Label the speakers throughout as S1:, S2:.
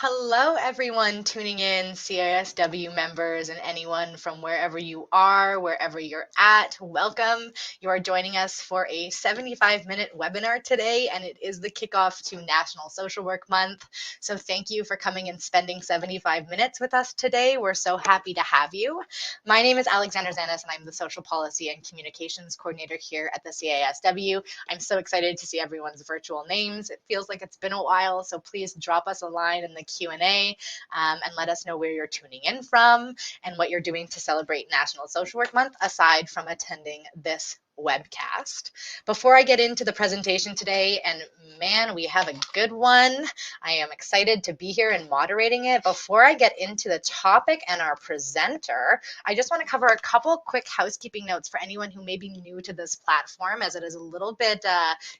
S1: Hello, everyone tuning in, CISW members, and anyone from wherever you are, wherever you're at. Welcome. You are joining us for a 75-minute webinar today, and it is the kickoff to National Social Work Month. So thank you for coming and spending 75 minutes with us today. We're so happy to have you. My name is Alexandra Zanis, and I'm the Social Policy and Communications Coordinator here at the CISW. I'm so excited to see everyone's virtual names. It feels like it's been a while, so please drop us a line in the Q&A and let us know where you're tuning in from and what you're doing to celebrate National Social Work Month aside from attending this webcast. Before I get into the presentation today, and man, we have a good one. I am excited to be here and moderating it. Before I get into the topic and our presenter, I just want to cover a couple quick housekeeping notes for anyone who may be new to this platform, as it is a little bit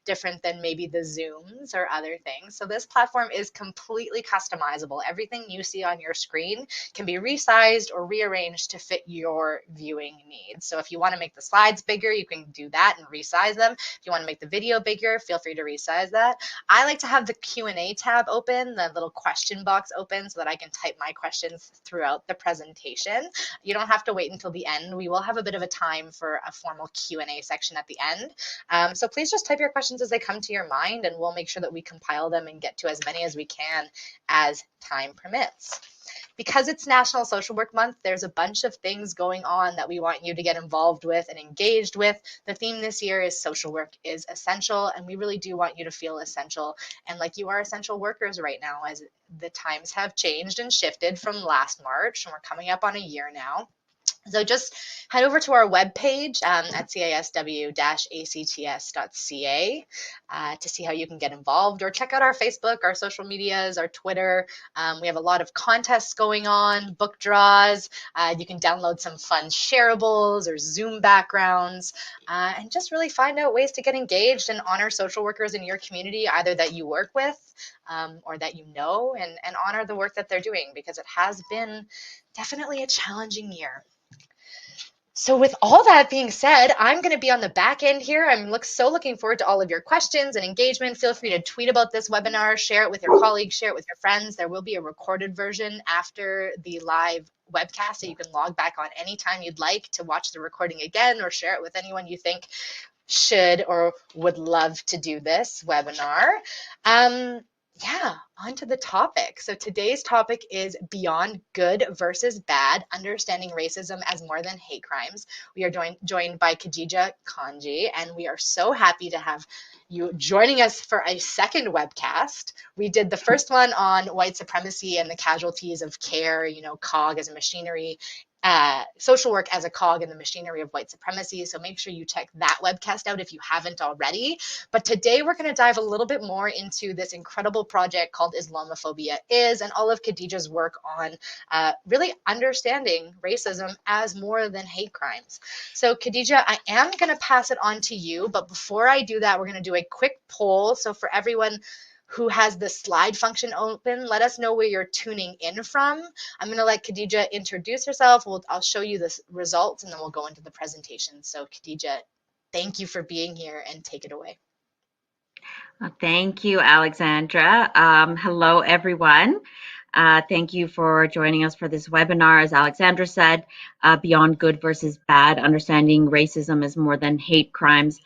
S1: different than maybe the Zooms or other things. So this platform is completely customizable. Everything you see on your screen can be resized or rearranged to fit your viewing needs. So if you want to make the slides bigger, you can do that and resize them. If you want to make the video bigger, feel free to resize that. I like to have the Q&A tab open, the little question box open, so that I can type my questions throughout the presentation. You don't have to wait until the end. We will have a bit of a time for a formal Q&A section at the end. So please just type your questions as they come to your mind, and we'll make sure that we compile them and get to as many as we can as time permits. Because it's National Social Work Month, there's a bunch of things going on that we want you to get involved with and engaged with. The theme this year is social work is essential, and we really do want you to feel essential and like you are essential workers right now, as the times have changed and shifted from last March, and we're coming up on a year now. So just head over to our webpage at cisw-acts.ca to see how you can get involved, or check out our Facebook, our social medias, our Twitter. We have a lot of contests going on, book draws. You can download some fun shareables or Zoom backgrounds, and just really find out ways to get engaged and honor social workers in your community, either that you work with or that you know, and honor the work that they're doing, because it has been definitely a challenging year. So with all that being said, I'm going to be on the back end here. I'm so looking forward to all of your questions and engagement. Feel free to tweet about this webinar, share it with your colleagues, share it with your friends. There will be a recorded version after the live webcast, so you can log back on anytime you'd like to watch the recording again, or share it with anyone you think should or would love to do this webinar. On to the topic. So today's topic is Beyond Good versus Bad, Understanding Racism as More Than Hate Crimes. We are joined by Khadija Kanji, and we are so happy to have you joining us for a second webcast. We did the first one on white supremacy and the casualties of care, COG as a machinery, social work as a cog in the machinery of white supremacy. So make sure you check that webcast out if you haven't already. But today we're going to dive a little bit more into this incredible project called Islamophobia and all of Khadija's work on really understanding racism as more than hate crimes. So Khadija, I am going to pass it on to you. But before I do that, we're going to do a quick poll. So for everyone who has the slide function open, let us know where you're tuning in from. I'm going to let Khadija introduce herself. I'll show you the results, and then we'll go into the presentation. So Khadija, thank you for being here, and take it away.
S2: Thank you, Alexandra. Hello, everyone. Thank you for joining us for this webinar. As Alexandra said, Beyond Good versus Bad, Understanding Racism as More Than Hate Crimes,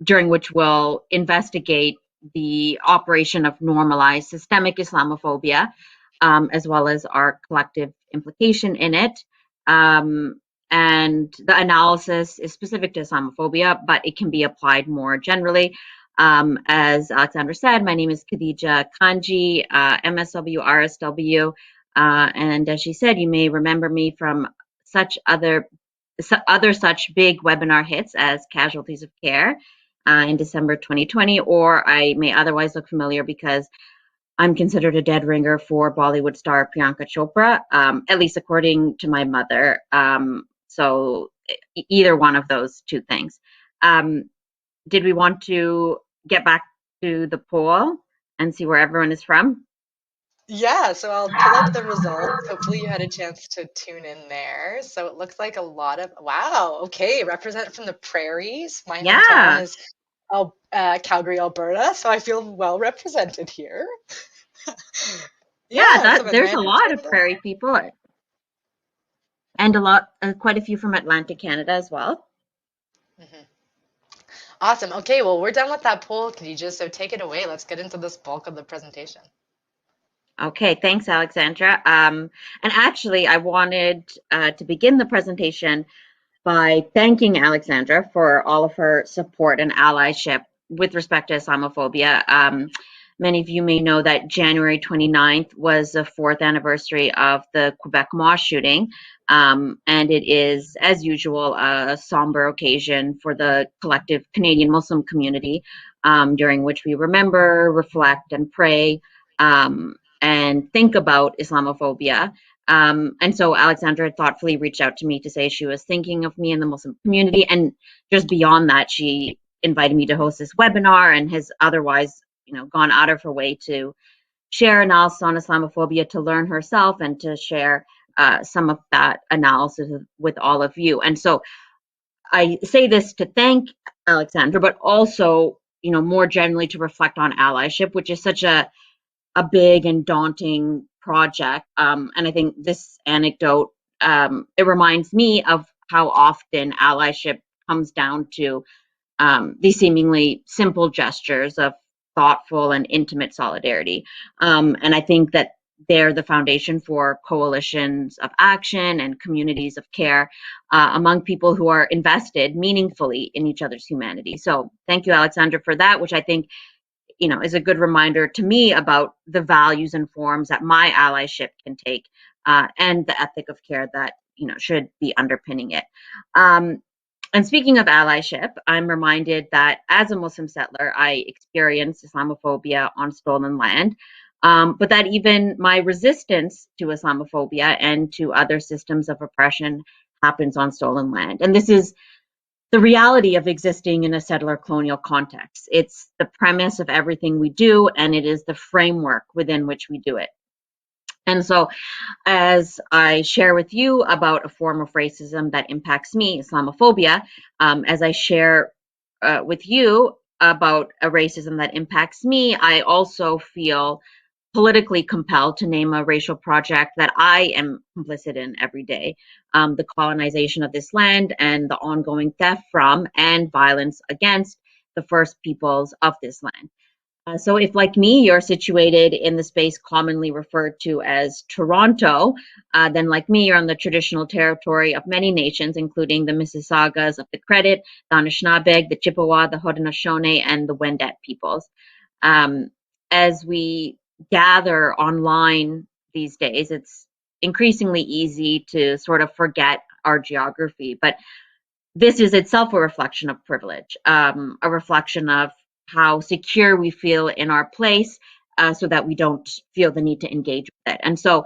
S2: during which we'll investigate the operation of normalized systemic Islamophobia, as well as our collective implication in it. And the analysis is specific to Islamophobia, but it can be applied more generally. As Alexandra said, my name is Khadija Kanji, MSW, RSW, and as she said, you may remember me from other such big webinar hits as Casualties of Care in December 2020, or I may otherwise look familiar because I'm considered a dead ringer for Bollywood star Priyanka Chopra, at least according to my mother. So either one of those two things. Did we want to get back to the poll and see where everyone is from?
S1: Yeah, so I'll pull up the results. Hopefully you had a chance to tune in there. So it looks like a lot of, wow, okay, represent from the prairies. My hometown is Calgary, Alberta, so I feel well represented here.
S2: Yeah,
S1: Yeah, some
S2: that there's a
S1: Atlanteans
S2: lot
S1: over
S2: of
S1: there.
S2: prairie people and a lot, quite a few from Atlantic Canada as well.
S1: Hmm. Awesome. Okay, well, we're done with that poll. Can you just so take it away? Let's get into this bulk of the presentation.
S2: Okay, thanks, Alexandra. And actually, I wanted to begin the presentation by thanking Alexandra for all of her support and allyship with respect to Islamophobia. Many of you may know that January 29th was the fourth anniversary of the Quebec mosque shooting. And it is, as usual, a somber occasion for the collective Canadian Muslim community, during which we remember, reflect, and pray, and think about Islamophobia. And so Alexandra thoughtfully reached out to me to say she was thinking of me in the Muslim community. And just beyond that, she invited me to host this webinar and has otherwise, gone out of her way to share analysis on Islamophobia, to learn herself and to share some of that analysis with all of you. And so I say this to thank Alexandra, but also, more generally to reflect on allyship, which is such a big and daunting project. And I think this anecdote, it reminds me of how often allyship comes down to these seemingly simple gestures of thoughtful and intimate solidarity. And I think that they're the foundation for coalitions of action and communities of care among people who are invested meaningfully in each other's humanity. So thank you, Alexandra, for that, which I think is a good reminder to me about the values and forms that my allyship can take, and the ethic of care that should be underpinning it. And speaking of allyship, I'm reminded that as a Muslim settler, I experienced Islamophobia on stolen land, but that even my resistance to Islamophobia and to other systems of oppression happens on stolen land. And this is the reality of existing in a settler colonial context. It's the premise of everything we do, and it is the framework within which we do it. And so, as I share with you about a form of racism that impacts me, Islamophobia, as I share with you about a racism that impacts me, I also feel politically compelled to name a racial project that I am complicit in every day, the colonization of this land and the ongoing theft from and violence against the first peoples of this land. So if, like me, you're situated in the space commonly referred to as Toronto, then like me, you're on the traditional territory of many nations, including the Mississaugas of the Credit, the Anishinaabe, the Chippewa, the Haudenosaunee, and the Wendat peoples. Um, as we gather online these days, it's increasingly easy to sort of forget our geography, but this is itself a reflection of privilege, a reflection of how secure we feel in our place, so that we don't feel the need to engage with it. And so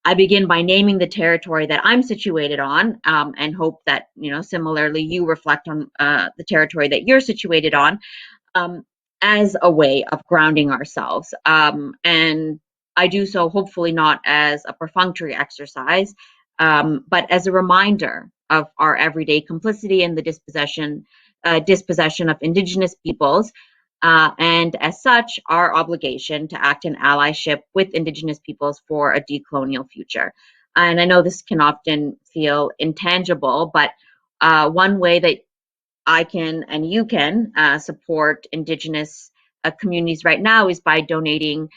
S2: I begin by naming the territory that I'm situated on, and hope that, similarly, you reflect on the territory that you're situated on, um, as a way of grounding ourselves. And I do so hopefully not as a perfunctory exercise, but as a reminder of our everyday complicity in the dispossession of Indigenous peoples, and as such, our obligation to act in allyship with Indigenous peoples for a decolonial future. And I know this can often feel intangible, but one way that I can and you can support Indigenous communities right now is by donating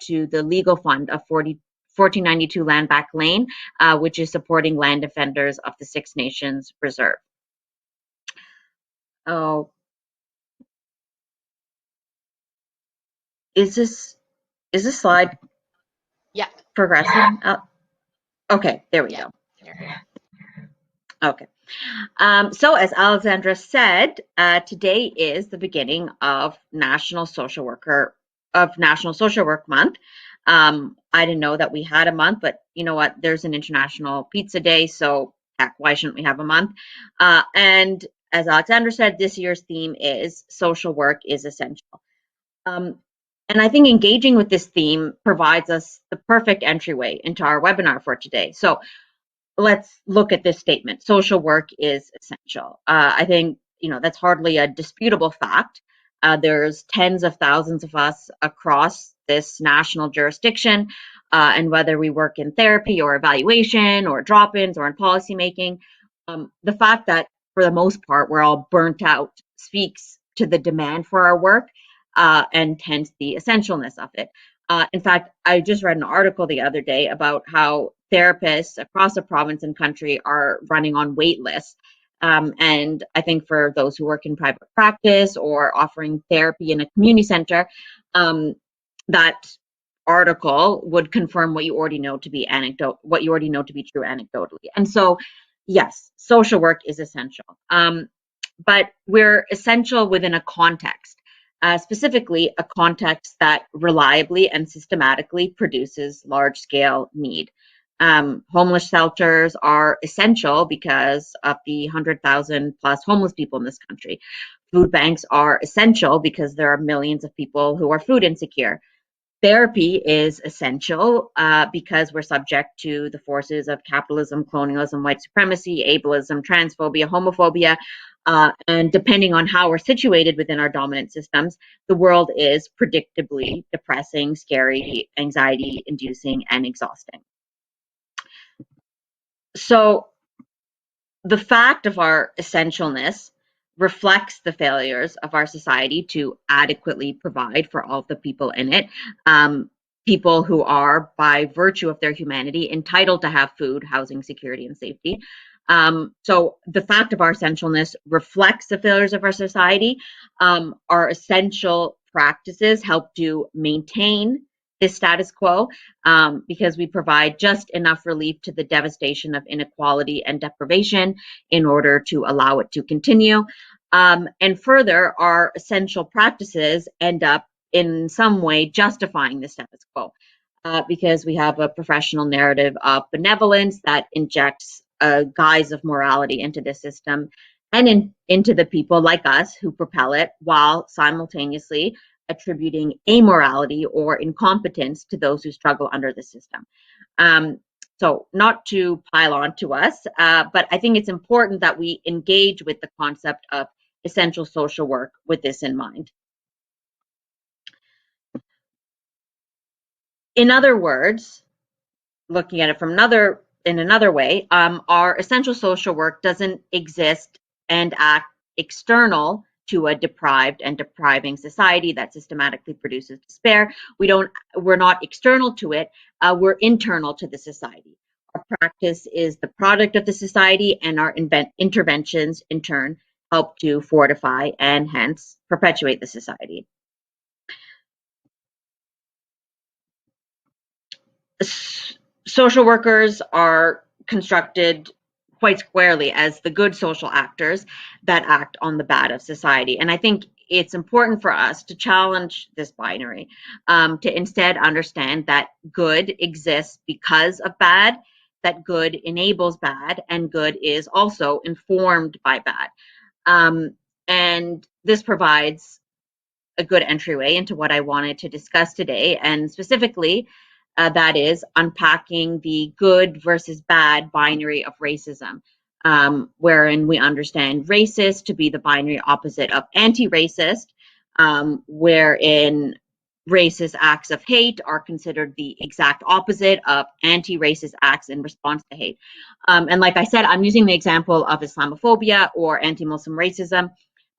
S2: to the legal fund of 1492 Land Back Lane, which is supporting land defenders of the Six Nations Reserve. Oh, is this slide
S1: Yeah,
S2: progressing? Okay, there we
S1: yeah.
S2: go.
S1: You're good.
S2: Okay. So as Alexandra said, today is the beginning of National Social Work Month. I didn't know that we had a month, but you know what? There's an International Pizza Day, so heck, why shouldn't we have a month? And as Alexandra said, this year's theme is social work is essential. Um, and I think engaging with this theme provides us the perfect entryway into our webinar for today. So let's look at this statement. Social work is essential. I think, that's hardly a disputable fact. There's tens of thousands of us across this national jurisdiction, and whether we work in therapy or evaluation or drop-ins or in policymaking, the fact that for the most part we're all burnt out speaks to the demand for our work, and hence the essentialness of it. In fact, I just read an article the other day about how therapists across the province and country are running on wait lists. And I think for those who work in private practice or offering therapy in a community center, that article would confirm what you already know to be what you already know to be true anecdotally. And so, yes, social work is essential, but we're essential within a context. Specifically, a context that reliably and systematically produces large-scale need. Homeless shelters are essential because of the 100,000 plus homeless people in this country. Food banks are essential because there are millions of people who are food insecure. Therapy is essential because we're subject to the forces of capitalism, colonialism, white supremacy, ableism, transphobia, homophobia, and depending on how we're situated within our dominant systems, the world is predictably depressing, scary, anxiety-inducing, and exhausting. So the fact of our essentialness reflects the failures of our society to adequately provide for all of the people in it. People who are, by virtue of their humanity, entitled to have food, housing, security, and safety. So the fact of our essentialness reflects the failures of our society. Our essential practices help to maintain this status quo because we provide just enough relief to the devastation of inequality and deprivation in order to allow it to continue. And further, our essential practices end up in some way justifying the status quo because we have a professional narrative of benevolence that injects a guise of morality into the system and into the people like us who propel it, while simultaneously attributing amorality or incompetence to those who struggle under the system. So not to pile on to us, but I think it's important that we engage with the concept of essential social work with this in mind. In other words, looking at it from another way, our essential social work doesn't exist and act external to a deprived and depriving society that systematically produces despair. We're not external to it, we're internal to the society. Our practice is the product of the society, and our interventions in turn help to fortify and hence perpetuate the society. Social workers are constructed quite squarely as the good social actors that act on the bad of society. And I think it's important for us to challenge this binary, to instead understand that good exists because of bad, that good enables bad, and good is also informed by bad. And this provides a good entryway into what I wanted to discuss today, and specifically, that is unpacking the good versus bad binary of racism, wherein we understand racist to be the binary opposite of anti-racist, wherein racist acts of hate are considered the exact opposite of anti-racist acts in response to hate. And like I said, I'm using the example of Islamophobia or anti-Muslim racism,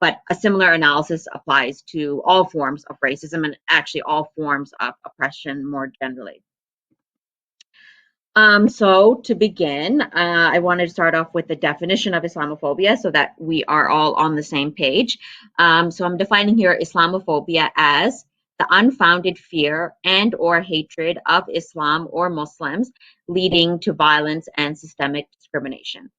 S2: but a similar analysis applies to all forms of racism and actually all forms of oppression more generally. So to begin, I wanted to start off with the definition of Islamophobia so that we are all on the same page. So I'm defining here Islamophobia as the unfounded fear and or hatred of Islam or Muslims leading to violence and systemic discrimination.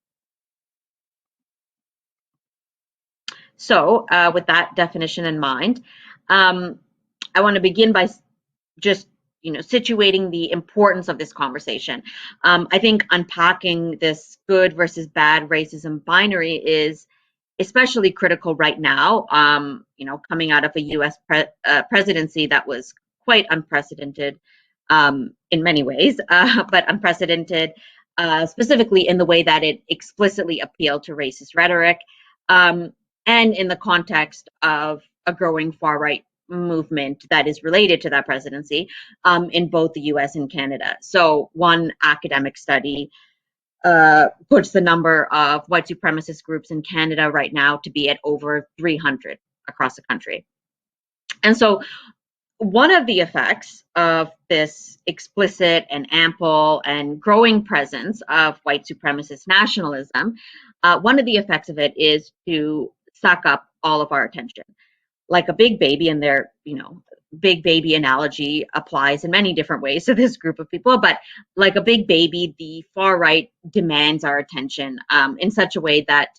S2: So with that definition in mind, I want to begin by just situating the importance of this conversation. I think unpacking this good versus bad racism binary is especially critical right now, coming out of a U.S. presidency that was quite unprecedented in many ways, but unprecedented specifically in the way that it explicitly appealed to racist rhetoric, and in the context of a growing far-right movement that is related to that presidency in both the US and Canada. So one academic study puts the number of white supremacist groups in Canada right now to be at over 300 across the country. And so one of the effects of this explicit and ample and growing presence of white supremacist nationalism, one of the effects of it is to suck up all of our attention. Like a big baby, and their, big baby analogy applies in many different ways to this group of people, but like a big baby, the far right demands our attention in such a way that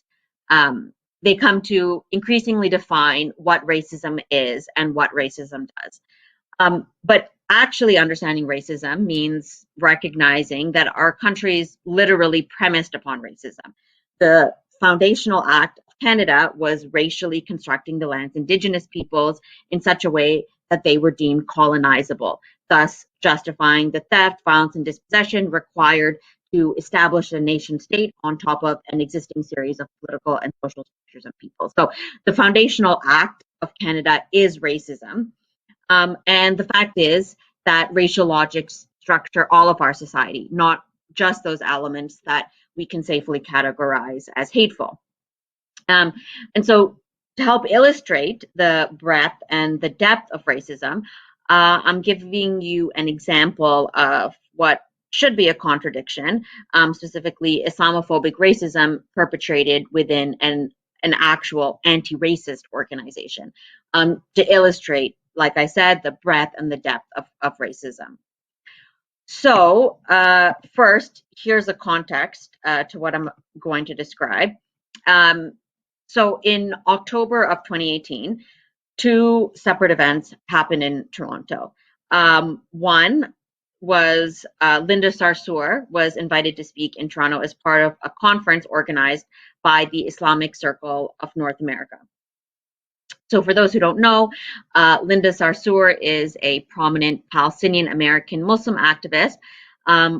S2: they come to increasingly define what racism is and what racism does. But actually understanding racism means recognizing that our country is literally premised upon racism. The Foundational Act of Canada was racially constructing the land's Indigenous peoples in such a way that they were deemed colonizable, thus justifying the theft, violence, and dispossession required to establish a nation state on top of an existing series of political and social structures of people. So the Foundational Act of Canada is racism. And the fact is that racial logic structure all of our society, not just those elements that we can safely categorize as hateful. And so to help illustrate the breadth and the depth of racism, I'm giving you an example of what should be a contradiction, specifically Islamophobic racism perpetrated within an actual anti-racist organization, to illustrate, like I said, the breadth and the depth of racism. So first, here's a context to what I'm going to describe. So in October of 2018, two separate events happened in Toronto. One was Linda Sarsour was invited to speak in Toronto as part of a conference organized by the Islamic Circle of North America. So for those who don't know, Linda Sarsour is a prominent Palestinian American Muslim activist,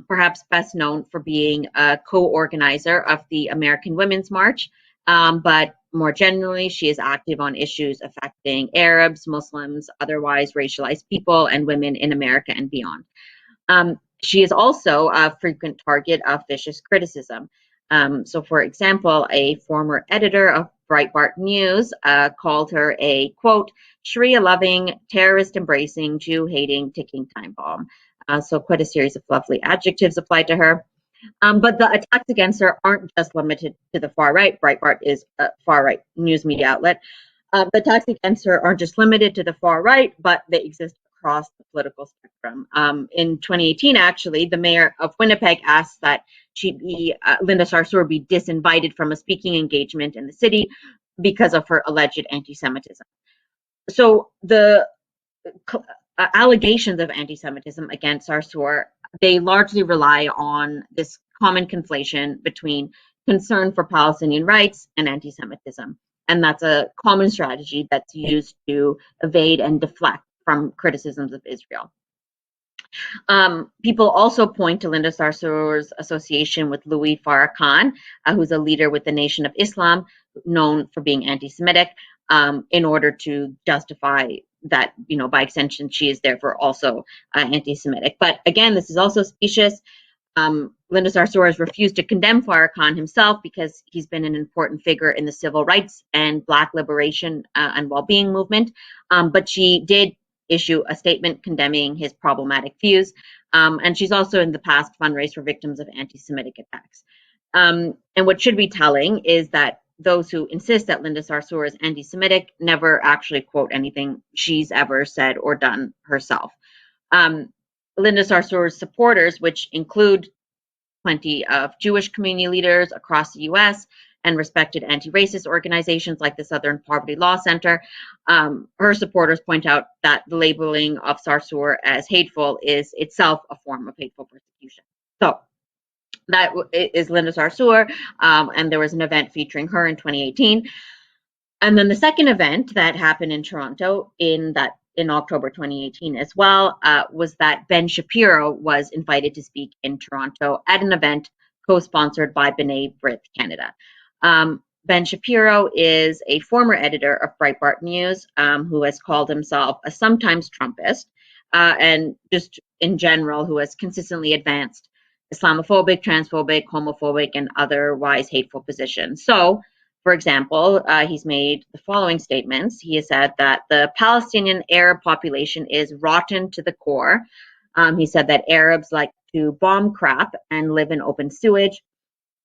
S2: perhaps best known for being a co-organizer of the American Women's March, but more generally, she is active on issues affecting Arabs, Muslims, otherwise racialized people, and women in America and beyond. She is also a frequent target of vicious criticism. So for example, a former editor of Breitbart News called her a, quote, Sharia-loving, terrorist-embracing, Jew-hating, ticking time bomb. So quite a series of lovely adjectives applied to her. But the attacks against her aren't just limited to the far right. Breitbart is a far right news media outlet. The attacks against her aren't just limited to the far right, but they exist across the political spectrum. In 2018, actually, the mayor of Winnipeg asked that Linda Sarsour be disinvited from a speaking engagement in the city because of her alleged anti-Semitism. So the allegations of anti-Semitism against Sarsour, they largely rely on this common conflation between concern for Palestinian rights and anti-Semitism. And that's a common strategy that's used to evade and deflect from criticisms of Israel. People also point to Linda Sarsour's association with Louis Farrakhan, who's a leader with the Nation of Islam, known for being anti-Semitic, in order to justify that, by extension, she is therefore also anti-Semitic. But again, this is also specious. Linda Sarsour has refused to condemn Farrakhan himself because he's been an important figure in the civil rights and Black liberation and well-being movement. But she did issue a statement condemning his problematic views. And she's also in the past fundraised for victims of anti-Semitic attacks. And what should be telling is that those who insist that Linda Sarsour is anti-Semitic never actually quote anything she's ever said or done herself. Linda Sarsour's supporters, which include plenty of Jewish community leaders across the US and respected anti-racist organizations like the Southern Poverty Law Center, her supporters point out that the labeling of Sarsour as hateful is itself a form of hateful persecution. So that is Linda Sarsour, and there was an event featuring her in 2018. And then the second event that happened in Toronto in October 2018 as well was that Ben Shapiro was invited to speak in Toronto at an event co-sponsored by B'nai B'rith Canada. Ben Shapiro is a former editor of Breitbart News who has called himself a sometimes Trumpist, and just in general, who has consistently advanced Islamophobic, transphobic, homophobic, and otherwise hateful positions. So, for example, he's made the following statements. He has said that the Palestinian Arab population is rotten to the core. He said that Arabs like to bomb crap and live in open sewage.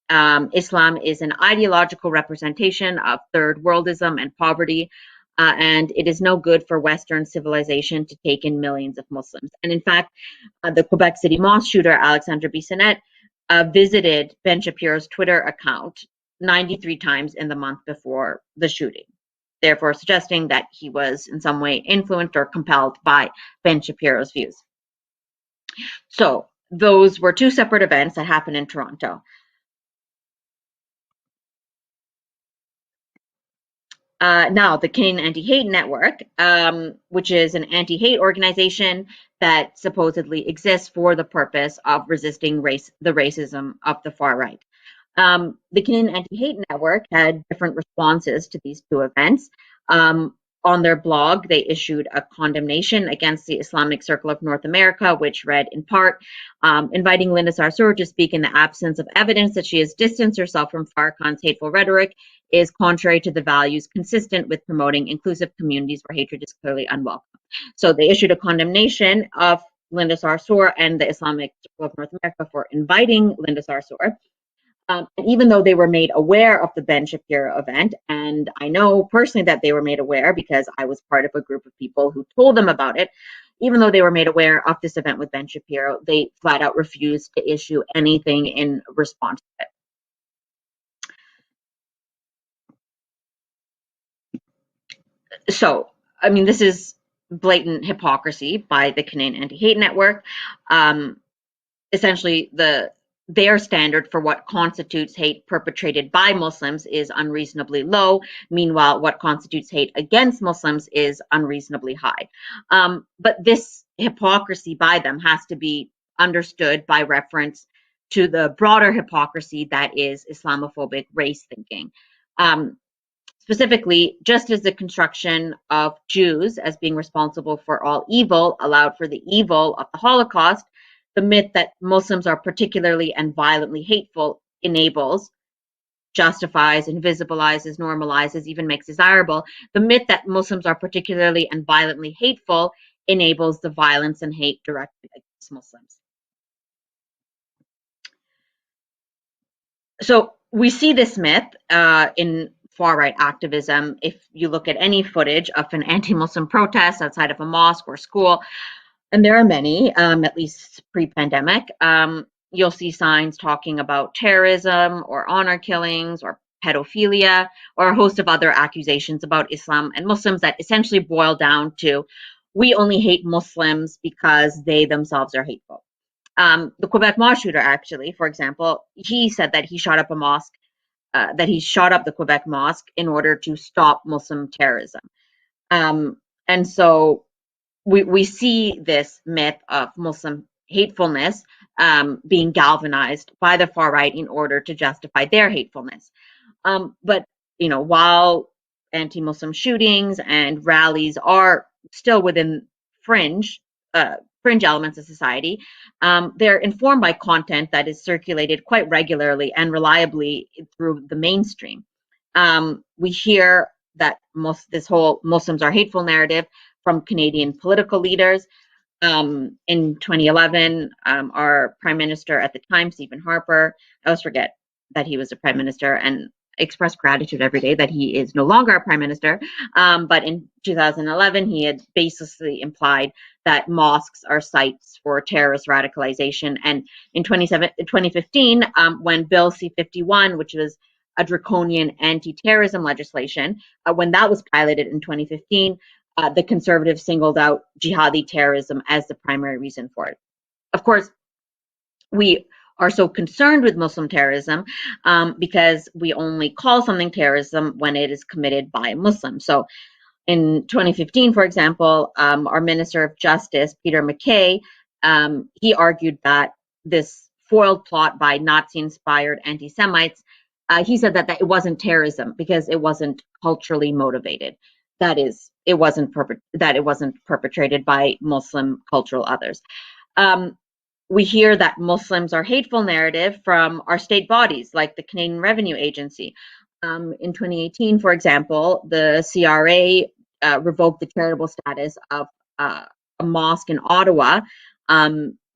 S2: Islam is an ideological representation of third worldism and poverty, and it is no good for Western civilization to take in millions of Muslims. And in fact, the Quebec City mosque shooter, Alexandre Bissonnette, visited Ben Shapiro's Twitter account 93 times in the month before the shooting, therefore suggesting that he was in some way influenced or compelled by Ben Shapiro's views. So those were two separate events that happened in Toronto. Now, the Canadian Anti-Hate Network, which is an anti-hate organization that supposedly exists for the purpose of resisting the racism of the far right. The Canadian Anti-Hate Network had different responses to these two events. On their blog, they issued a condemnation against the Islamic Circle of North America, which read in part, inviting Linda Sarsour to speak in the absence of evidence that she has distanced herself from Farrakhan's hateful rhetoric is contrary to the values consistent with promoting inclusive communities where hatred is clearly unwelcome. So they issued a condemnation of Linda Sarsour and the Islamic Circle of North America for inviting Linda Sarsour. And even though they were made aware of the Ben Shapiro event, and I know personally that they were made aware because I was part of a group of people who told them about it, even though they were made aware of this event with Ben Shapiro, they flat out refused to issue anything in response to it. So, I mean, this is blatant hypocrisy by the Canadian Anti-Hate Network. Essentially, their standard for what constitutes hate perpetrated by Muslims is unreasonably low. Meanwhile, what constitutes hate against Muslims is unreasonably high. But this hypocrisy by them has to be understood by reference to the broader hypocrisy that is Islamophobic race thinking. Specifically, just as the construction of Jews as being responsible for all evil allowed for the evil of the Holocaust, the myth that Muslims are particularly and violently hateful enables, justifies, invisibilizes, normalizes, even makes desirable. The myth that Muslims are particularly and violently hateful enables the violence and hate directed against Muslims. So we see this myth in far-right activism. If you look at any footage of an anti-Muslim protest outside of a mosque or school, and there are many, at least pre-pandemic, you'll see signs talking about terrorism or honor killings or pedophilia or a host of other accusations about Islam and Muslims that essentially boil down to, we only hate Muslims because they themselves are hateful. The Quebec mosque shooter, actually, for example, he said that he shot up a mosque, that he shot up the Quebec mosque in order to stop Muslim terrorism. And so we see this myth of Muslim hatefulness being galvanized by the far right in order to justify their hatefulness. But while anti-Muslim shootings and rallies are still within fringe elements of society, they're informed by content that is circulated quite regularly and reliably through the mainstream. We hear that this whole Muslims are hateful narrative from Canadian political leaders. In 2011, our Prime Minister at the time, Stephen Harper, I always forget that he was a Prime Minister and express gratitude every day that he is no longer a Prime Minister. But in 2011, he had baselessly implied that mosques are sites for terrorist radicalization. And in 2015, when Bill C-51, which was a draconian anti-terrorism legislation, when that was piloted in 2015, the Conservatives singled out jihadi terrorism as the primary reason for it. Of course, we are so concerned with Muslim terrorism because we only call something terrorism when it is committed by a Muslim. So in 2015, for example, our Minister of Justice, Peter MacKay, he argued that this foiled plot by Nazi-inspired anti-Semites he said that it wasn't terrorism because it wasn't culturally motivated. That is, it wasn't perpetrated by Muslim cultural others. We hear that Muslims are hateful narrative from our state bodies, like the Canadian Revenue Agency. In 2018, for example, the CRA revoked the charitable status of a mosque in Ottawa,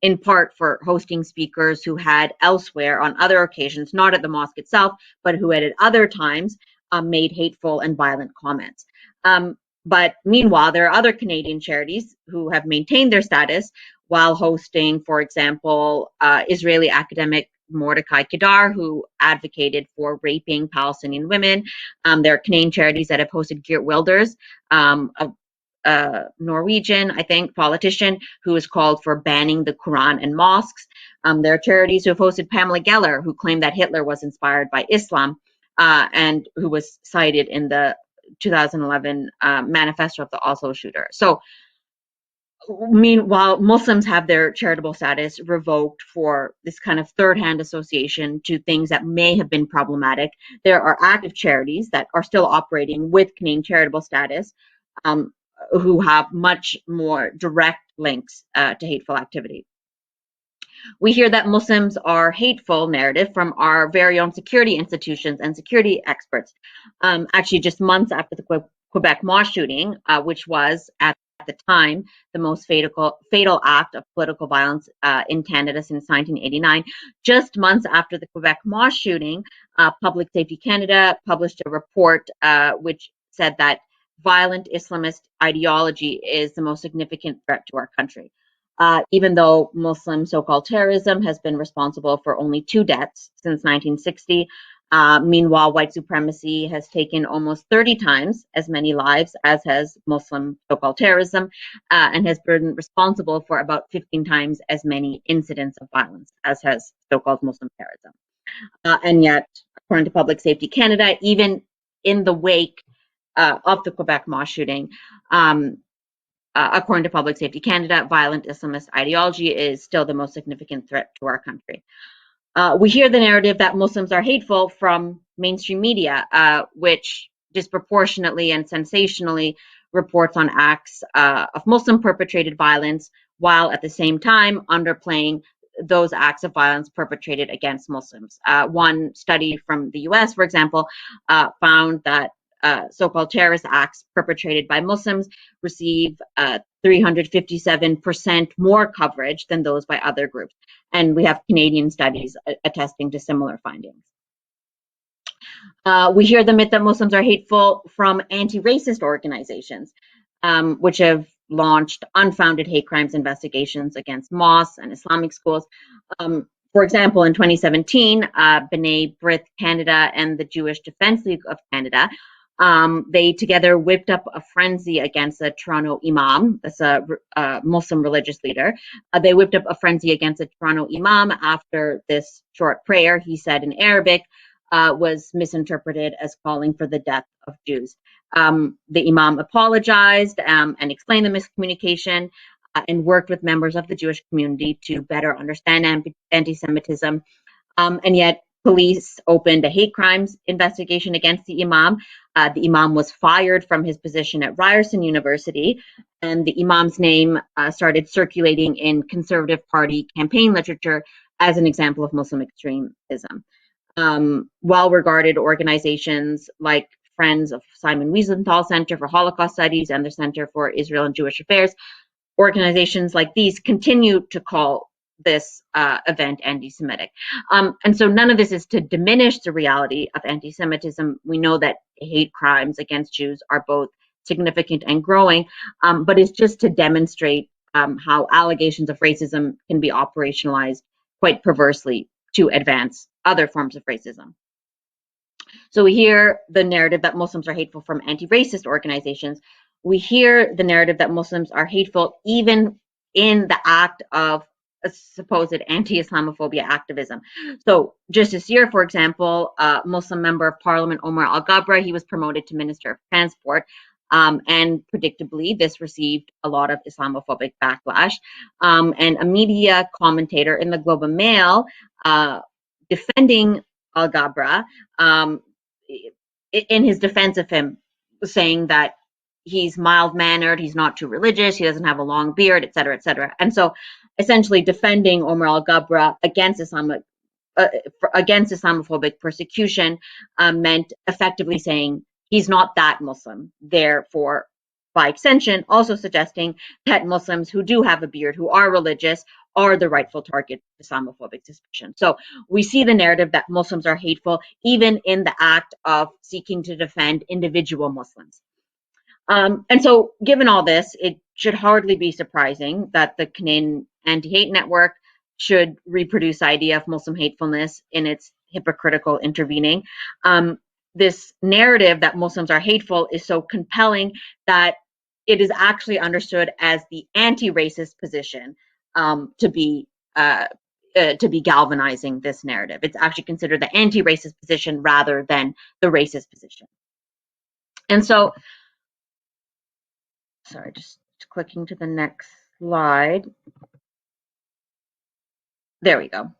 S2: in part for hosting speakers who had elsewhere on other occasions, not at the mosque itself, but who had at other times made hateful and violent comments. But meanwhile, there are other Canadian charities who have maintained their status while hosting, for example, Israeli academic Mordecai Kedar, who advocated for raping Palestinian women. There are Canadian charities that have hosted Geert Wilders, a Norwegian, I think, politician who has called for banning the Quran and mosques. There are charities who have hosted Pamela Geller, who claimed that Hitler was inspired by Islam, and who was cited in the 2011 manifesto of the Oslo shooter. So, meanwhile, Muslims have their charitable status revoked for this kind of third-hand association to things that may have been problematic. There are active charities that are still operating with Canadian charitable status, who have much more direct links to hateful activity. We hear that Muslims are hateful narrative from our very own security institutions and security experts. Actually, just months after the Quebec mosque shooting, which was at the time the most fatal act of political violence in Canada since 1989, just months after the Quebec mosque shooting, Public Safety Canada published a report which said that violent Islamist ideology is the most significant threat to our country. Even though Muslim so-called terrorism has been responsible for only 2 deaths since 1960, meanwhile, white supremacy has taken almost 30 times as many lives as has Muslim so-called terrorism, and has been responsible for about 15 times as many incidents of violence as has so-called Muslim terrorism. And yet, according to Public Safety Canada, even in the wake of the Quebec mosque shooting, according to Public Safety Canada, violent Islamist ideology is still the most significant threat to our country. We hear the narrative that Muslims are hateful from mainstream media, which disproportionately and sensationally reports on acts of Muslim perpetrated violence, while at the same time underplaying those acts of violence perpetrated against Muslims. One study from the US, for example, found that so-called terrorist acts perpetrated by Muslims receive 357% more coverage than those by other groups. And we have Canadian studies attesting to similar findings. We hear the myth that Muslims are hateful from anti-racist organizations, which have launched unfounded hate crimes investigations against mosques and Islamic schools. For example, in 2017, B'nai B'rith Canada and the Jewish Defense League of Canada, they together whipped up a frenzy against a Toronto imam. That's a Muslim religious leader. They whipped up a frenzy against a Toronto imam after this short prayer he said in Arabic was misinterpreted as calling for the death of Jews. The imam apologized and explained the miscommunication and worked with members of the Jewish community to better understand anti-Semitism. And yet, police opened a hate crimes investigation against the imam. The imam was fired from his position at Ryerson University, and the imam's name started circulating in Conservative Party campaign literature as an example of Muslim extremism. Well-regarded organizations like Friends of Simon Wiesenthal Center for Holocaust Studies and the Center for Israel and Jewish Affairs, organizations like these continue to call this event anti-Semitic. And so none of this is to diminish the reality of anti-Semitism. We know that hate crimes against Jews are both significant and growing, but it's just to demonstrate how allegations of racism can be operationalized quite perversely to advance other forms of racism. So we hear the narrative that Muslims are hateful from anti-racist organizations. We hear the narrative that Muslims are hateful even in the act of a supposed anti-Islamophobia activism. So just this year, for example, Muslim member of parliament Omar Al-Ghabra, he was promoted to Minister of Transport, and predictably this received a lot of Islamophobic backlash. And a media commentator in the Globe and Mail defending al-Ghabra, in his defense of him, saying that he's mild-mannered, he's not too religious, he doesn't have a long beard, et cetera, et cetera. And so essentially defending Omar al-Ghabra against Islamophobic persecution meant effectively saying he's not that Muslim. Therefore, by extension, also suggesting that Muslims who do have a beard, who are religious, are the rightful target of Islamophobic suspicion. So we see the narrative that Muslims are hateful, even in the act of seeking to defend individual Muslims. And so, given all this, it should hardly be surprising that the Canadian Anti-Hate Network should reproduce the idea of Muslim hatefulness in its hypocritical intervening. This narrative that Muslims are hateful is so compelling that it is actually understood as the anti-racist position to be galvanizing this narrative. It's actually considered the anti-racist position rather than the racist position. And so, sorry, just clicking to the next slide. There we go.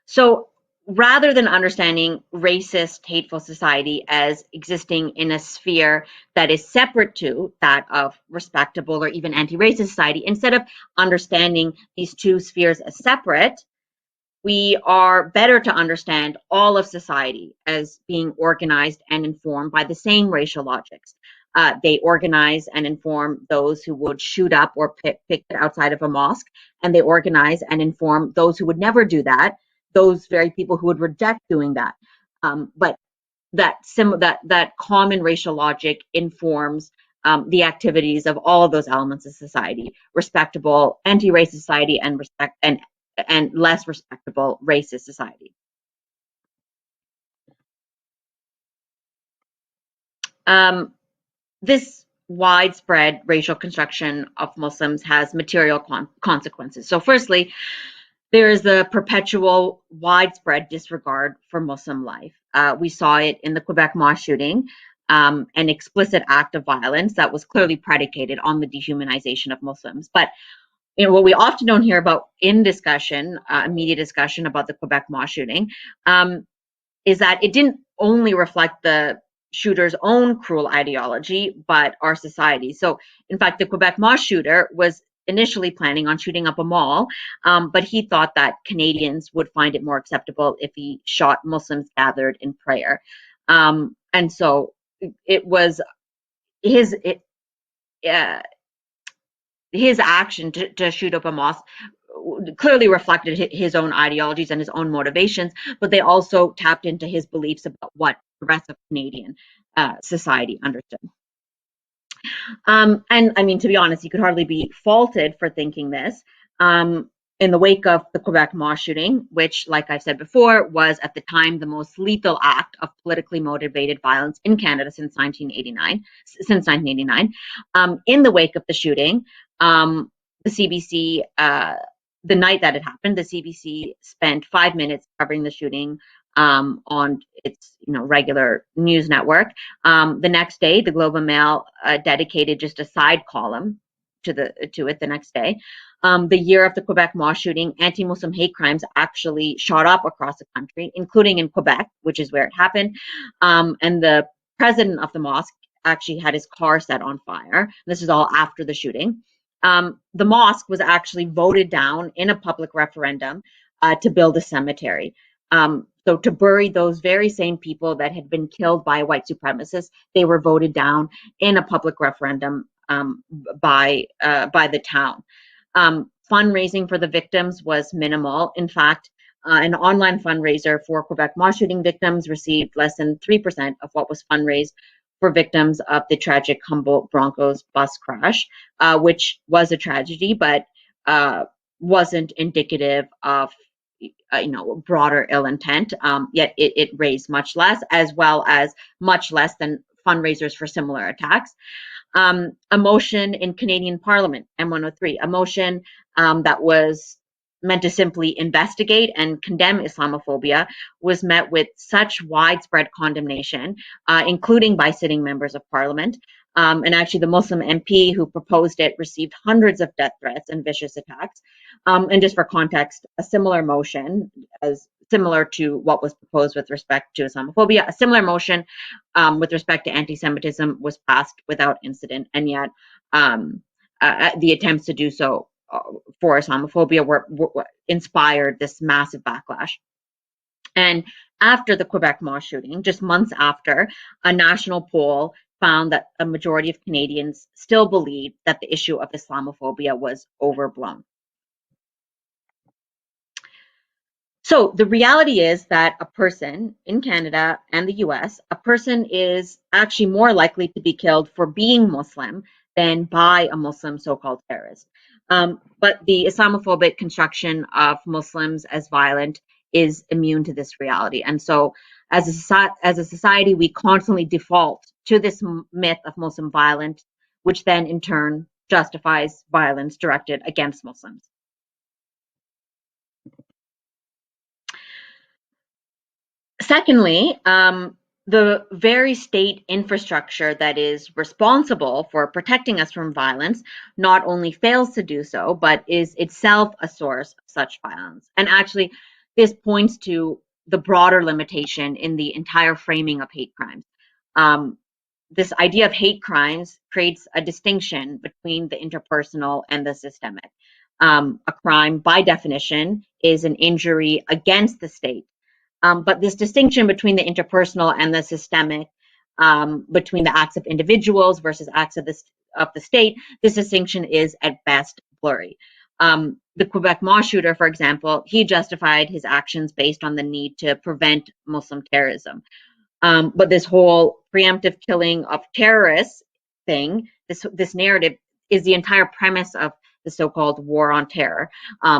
S2: So rather than understanding racist, hateful society as existing in a sphere that is separate to that of respectable or even anti-racist society, instead of understanding these two spheres as separate, we are better to understand all of society as being organized and informed by the same racial logics. They organize and inform those who would shoot up or picket outside of a mosque, and they organize and inform those who would never do that, those very people who would reject doing that. But that common racial logic informs the activities of all of those elements of society: respectable anti-racist society and less respectable racist society. This widespread racial construction of Muslims has material consequences. So firstly, there is the perpetual widespread disregard for Muslim life. We saw it in the Quebec mosque shooting, an explicit act of violence that was clearly predicated on the dehumanization of Muslims. But what we often don't hear about in discussion, media discussion about the Quebec mosque shooting, is that it didn't only reflect the shooter's own cruel ideology, but our society. So, in fact, the Quebec mosque shooter was initially planning on shooting up a mall, but he thought that Canadians would find it more acceptable if he shot Muslims gathered in prayer. And so it was his action to shoot up a mosque clearly reflected his own ideologies and his own motivations, but they also tapped into his beliefs about what the rest of Canadian society understood. And I mean, to be honest, he could hardly be faulted for thinking this. In the wake of the Quebec mosque shooting, which, like I've said before, was at the time the most lethal act of politically motivated violence in Canada since 1989. In the wake of the shooting, the CBC, the night that it happened, the CBC spent 5 minutes covering the shooting on its regular news network. The next day, the Globe and Mail dedicated just a side column to it the next day. The year of the Quebec mosque shooting, anti-Muslim hate crimes actually shot up across the country, including in Quebec, which is where it happened. And the president of the mosque actually had his car set on fire. This is all after the shooting. The mosque was actually voted down in a public referendum to build a cemetery. So to bury those very same people that had been killed by white supremacists, they were voted down in a public referendum by the town. Fundraising for the victims was minimal. In fact, an online fundraiser for Quebec mosque shooting victims received less than 3% of what was fundraised for victims of the tragic Humboldt Broncos bus crash, which was a tragedy, but wasn't indicative of broader ill intent. Yet it raised much less, as well as much less than fundraisers for similar attacks. A motion in Canadian Parliament, M103, a motion that was meant to simply investigate and condemn Islamophobia, was met with such widespread condemnation, including by sitting members of Parliament, And actually, the Muslim MP who proposed it received hundreds of death threats and vicious attacks. And just for context, a similar motion, as similar to what was proposed with respect to Islamophobia, a similar motion with respect to anti-Semitism was passed without incident, and yet the attempts to do so for Islamophobia were inspired this massive backlash. And after the Quebec mosque shooting, just months after, a national poll found that a majority of Canadians still believed that the issue of Islamophobia was overblown. So the reality is that a person in Canada and the US, a person is actually more likely to be killed for being Muslim than by a Muslim so-called terrorist. But the Islamophobic construction of Muslims as violent is immune to this reality. And so as a society, we constantly default to this myth of Muslim violence, which then in turn justifies violence directed against Muslims. Secondly, the very state infrastructure that is responsible for protecting us from violence not only fails to do so, but is itself a source of such violence. And actually, this points to the broader limitation in the entire framing of hate crimes. This idea of hate crimes creates a distinction between the interpersonal and the systemic. A crime, by definition, is an injury against the state. But this distinction between the interpersonal and the systemic, between the acts of individuals versus acts of the state, this distinction is at best blurry. The Quebec mosque shooter, for example, he justified his actions based on the need to prevent Muslim terrorism. But this whole preemptive killing of terrorists thing, this narrative, is the entire premise of the so-called war on terror,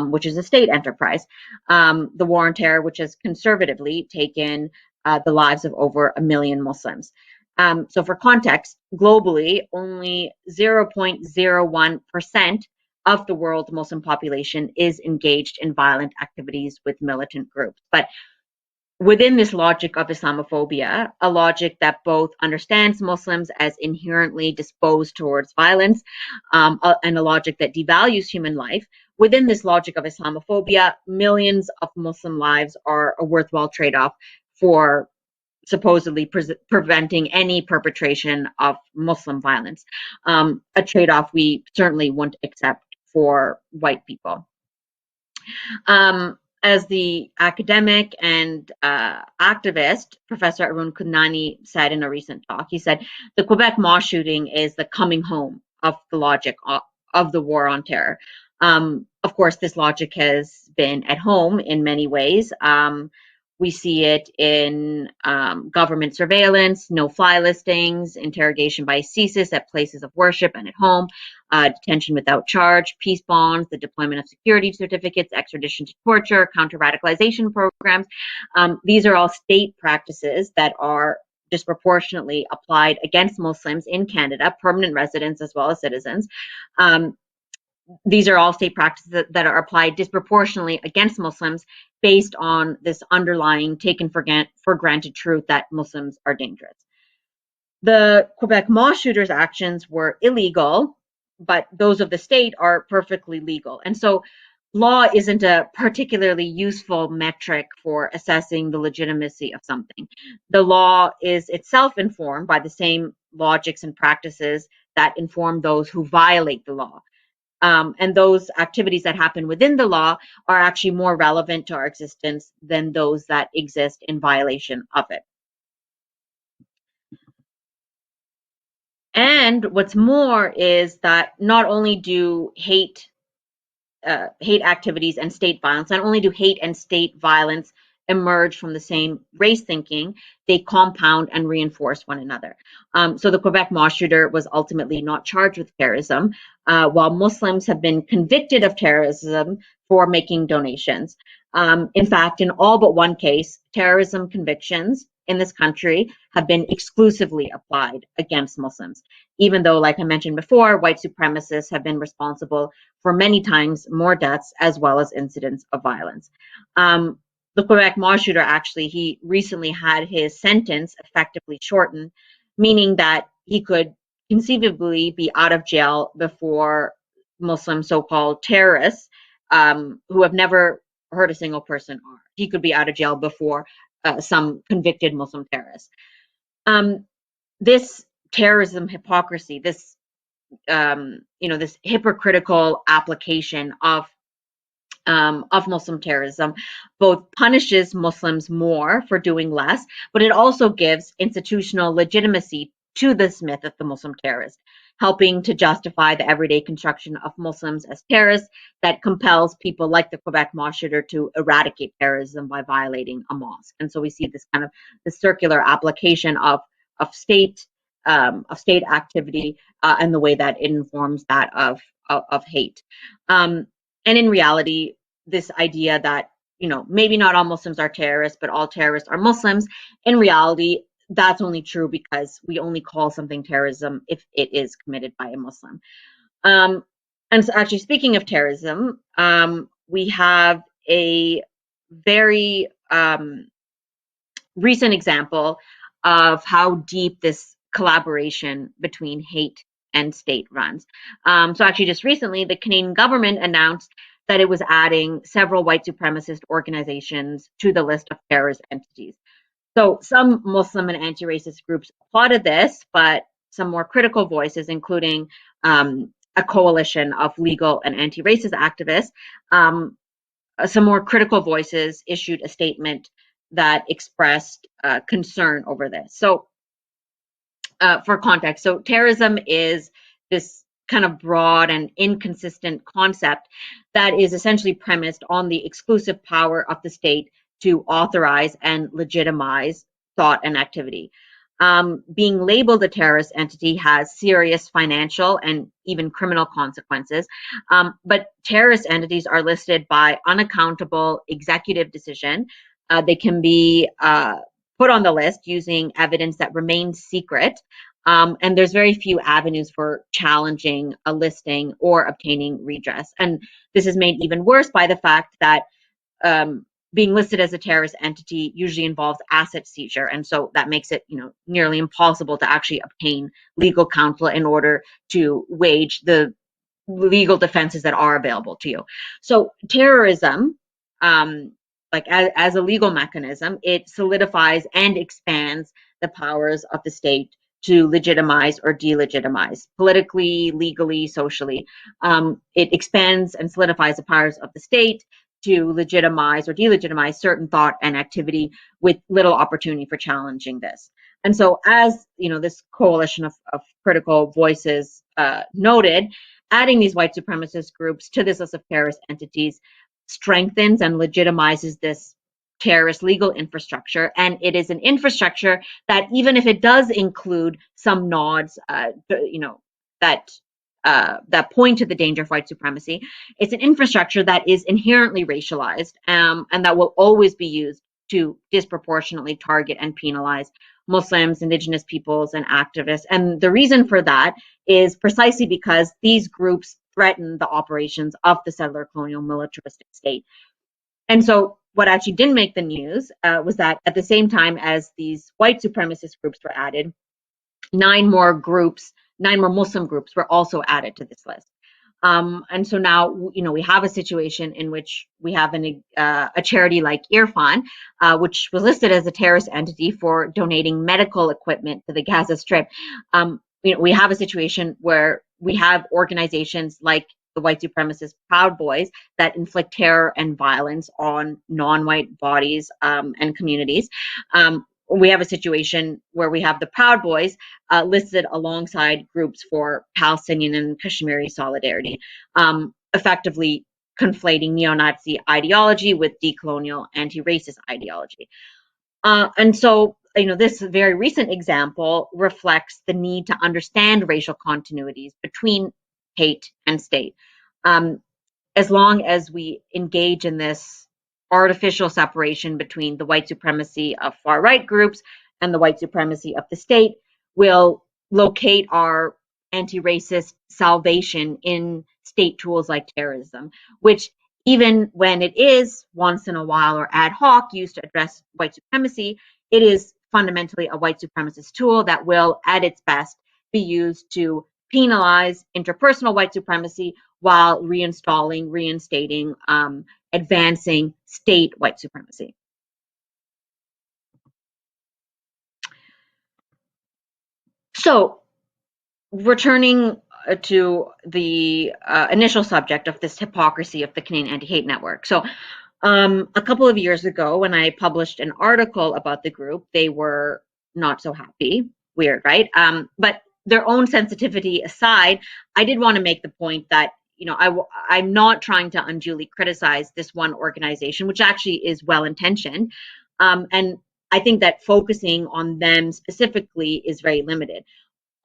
S2: which is a state enterprise. The war on terror, which has conservatively taken the lives of over 1 million Muslims. So for context, globally, only 0.01% of the world Muslim population is engaged in violent activities with militant groups. But within this logic of Islamophobia, a logic that both understands Muslims as inherently disposed towards violence, and a logic that devalues human life, within this logic of Islamophobia, millions of Muslim lives are a worthwhile trade-off for supposedly preventing any perpetration of Muslim violence, a trade-off we certainly wouldn't accept for white people. As the academic and activist, Professor Arun Kundnani, said in a recent talk, he said, the Quebec mosque shooting is the coming home of the logic of the war on terror. Of course, this logic has been at home in many ways. We see it in government surveillance, no-fly listings, interrogation by CSIS at places of worship and at home, detention without charge, peace bonds, the deployment of security certificates, extradition to torture, counter-radicalization programs. These are all state practices that are disproportionately applied against Muslims in Canada, permanent residents as well as citizens. These are all state practices that are applied disproportionately against Muslims based on this underlying taken for granted truth that Muslims are dangerous. The Quebec mosque shooters' actions were illegal, but those of the state are perfectly legal. And so law isn't a particularly useful metric for assessing the legitimacy of something. The law is itself informed by the same logics and practices that inform those who violate the law. And those activities that happen within the law are actually more relevant to our existence than those that exist in violation of it. And what's more is that not only do hate activities and state violence, not only do hate and state violence emerge from the same race thinking, they compound and reinforce one another. So the Quebec mosque shooter was ultimately not charged with terrorism, while Muslims have been convicted of terrorism for making donations. In fact, in all but one case, terrorism convictions in this country have been exclusively applied against Muslims, even though, like I mentioned before, white supremacists have been responsible for many times more deaths as well as incidents of violence. The Quebec mosque shooter, actually, he recently had his sentence effectively shortened, meaning that he could conceivably be out of jail before Muslim so-called terrorists who have never hurt a single person are. He could be out of jail before some convicted Muslim terrorists. This terrorism hypocrisy, this this hypocritical application of Muslim terrorism both punishes Muslims more for doing less, but it also gives institutional legitimacy to this myth of the Muslim terrorist, helping to justify the everyday construction of Muslims as terrorists that compels people like the Quebec mosque shooter to eradicate terrorism by violating a mosque. And so we see this kind of the circular application of state activity and the way that it informs that of hate. And in reality, this idea that, maybe not all Muslims are terrorists, but all terrorists are Muslims, in reality, that's only true because we only call something terrorism if it is committed by a Muslim. And so actually, speaking of terrorism, we have a very recent example of how deep this collaboration between hate and state runs. So actually, just recently, the Canadian government announced that it was adding several white supremacist organizations to the list of terrorist entities. So some Muslim and anti-racist groups applauded this, but some more critical voices, including a coalition of legal and anti-racist activists, some more critical voices issued a statement that expressed concern over this. So for context, so terrorism is this kind of broad and inconsistent concept that is essentially premised on the exclusive power of the state to authorize and legitimize thought and activity. Being labeled a terrorist entity has serious financial and even criminal consequences, but terrorist entities are listed by unaccountable executive decision. They can be put on the list using evidence that remains secret. And there's very few avenues for challenging a listing or obtaining redress. And this is made even worse by the fact that being listed as a terrorist entity usually involves asset seizure. And so that makes it, nearly impossible to actually obtain legal counsel in order to wage the legal defenses that are available to you. So terrorism, like as a legal mechanism, it solidifies and expands the powers of the state to legitimize or delegitimize politically, legally, socially. It expands and solidifies the powers of the state to legitimize or delegitimize certain thought and activity with little opportunity for challenging this. And so as this coalition of critical voices noted, adding these white supremacist groups to this list of terrorist entities strengthens and legitimizes this terrorist legal infrastructure. And it is an infrastructure that, even if it does include some nods, that point to the danger of white supremacy, it's an infrastructure that is inherently racialized, and that will always be used to disproportionately target and penalize Muslims, Indigenous peoples, and activists. And the reason for that is precisely because these groups threaten the operations of the settler colonial militaristic state. And so what actually didn't make the news was that at the same time as these white supremacist groups were added, nine more Muslim groups were also added to this list. And so now, we have a situation in which we have a charity like Irfan, which was listed as a terrorist entity for donating medical equipment to the Gaza Strip. We have a situation where we have organizations like the white supremacist Proud Boys that inflict terror and violence on non-white bodies and communities. We have a situation where we have the Proud Boys listed alongside groups for Palestinian and Kashmiri solidarity, effectively conflating neo-Nazi ideology with decolonial anti-racist ideology. And so, this very recent example reflects the need to understand racial continuities between hate and state. As long as we engage in this artificial separation between the white supremacy of far-right groups and the white supremacy of the state, we'll locate our anti-racist salvation in state tools like terrorism, which, even when it is once in a while or ad hoc used to address white supremacy, it is fundamentally a white supremacist tool that will, at its best, be used to penalize interpersonal white supremacy while reinstating, advancing state white supremacy. So, returning to the initial subject of this hypocrisy of the Canadian Anti-Hate Network. So, a couple of years ago, when I published an article about the group, they were not so happy. Weird, right? But their own sensitivity aside, I did want to make the point that, you know, I'm not trying to unduly criticize this one organization, which actually is well-intentioned. And I think that focusing on them specifically is very limited.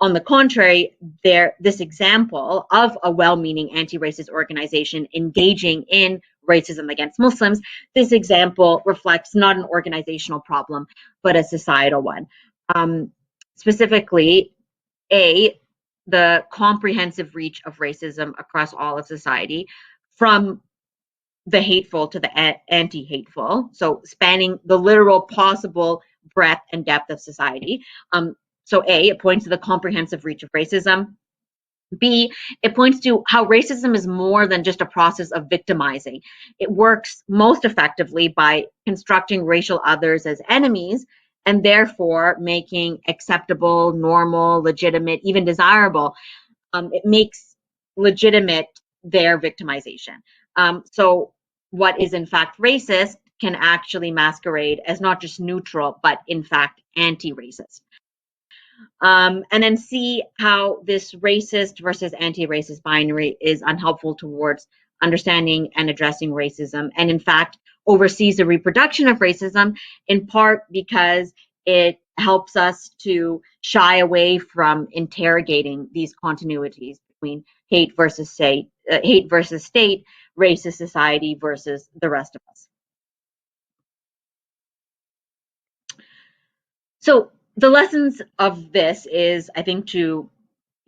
S2: On the contrary, this example of a well-meaning anti-racist organization engaging in racism against Muslims, this example reflects not an organizational problem, but a societal one. Specifically, the comprehensive reach of racism across all of society, from the hateful to the anti-hateful, so spanning the literal possible breadth and depth of society. So A, it points to the comprehensive reach of racism. B, it points to how racism is more than just a process of victimizing. It works most effectively by constructing racial others as enemies and therefore making acceptable, normal, legitimate, even desirable. It makes legitimate their victimization. So what is in fact racist can actually masquerade as not just neutral, but in fact anti-racist. And then see how this racist versus anti-racist binary is unhelpful towards understanding and addressing racism, and in fact oversees the reproduction of racism, in part because it helps us to shy away from interrogating these continuities between hate versus state, racist society versus the rest of us. So the lessons of this is, I think, to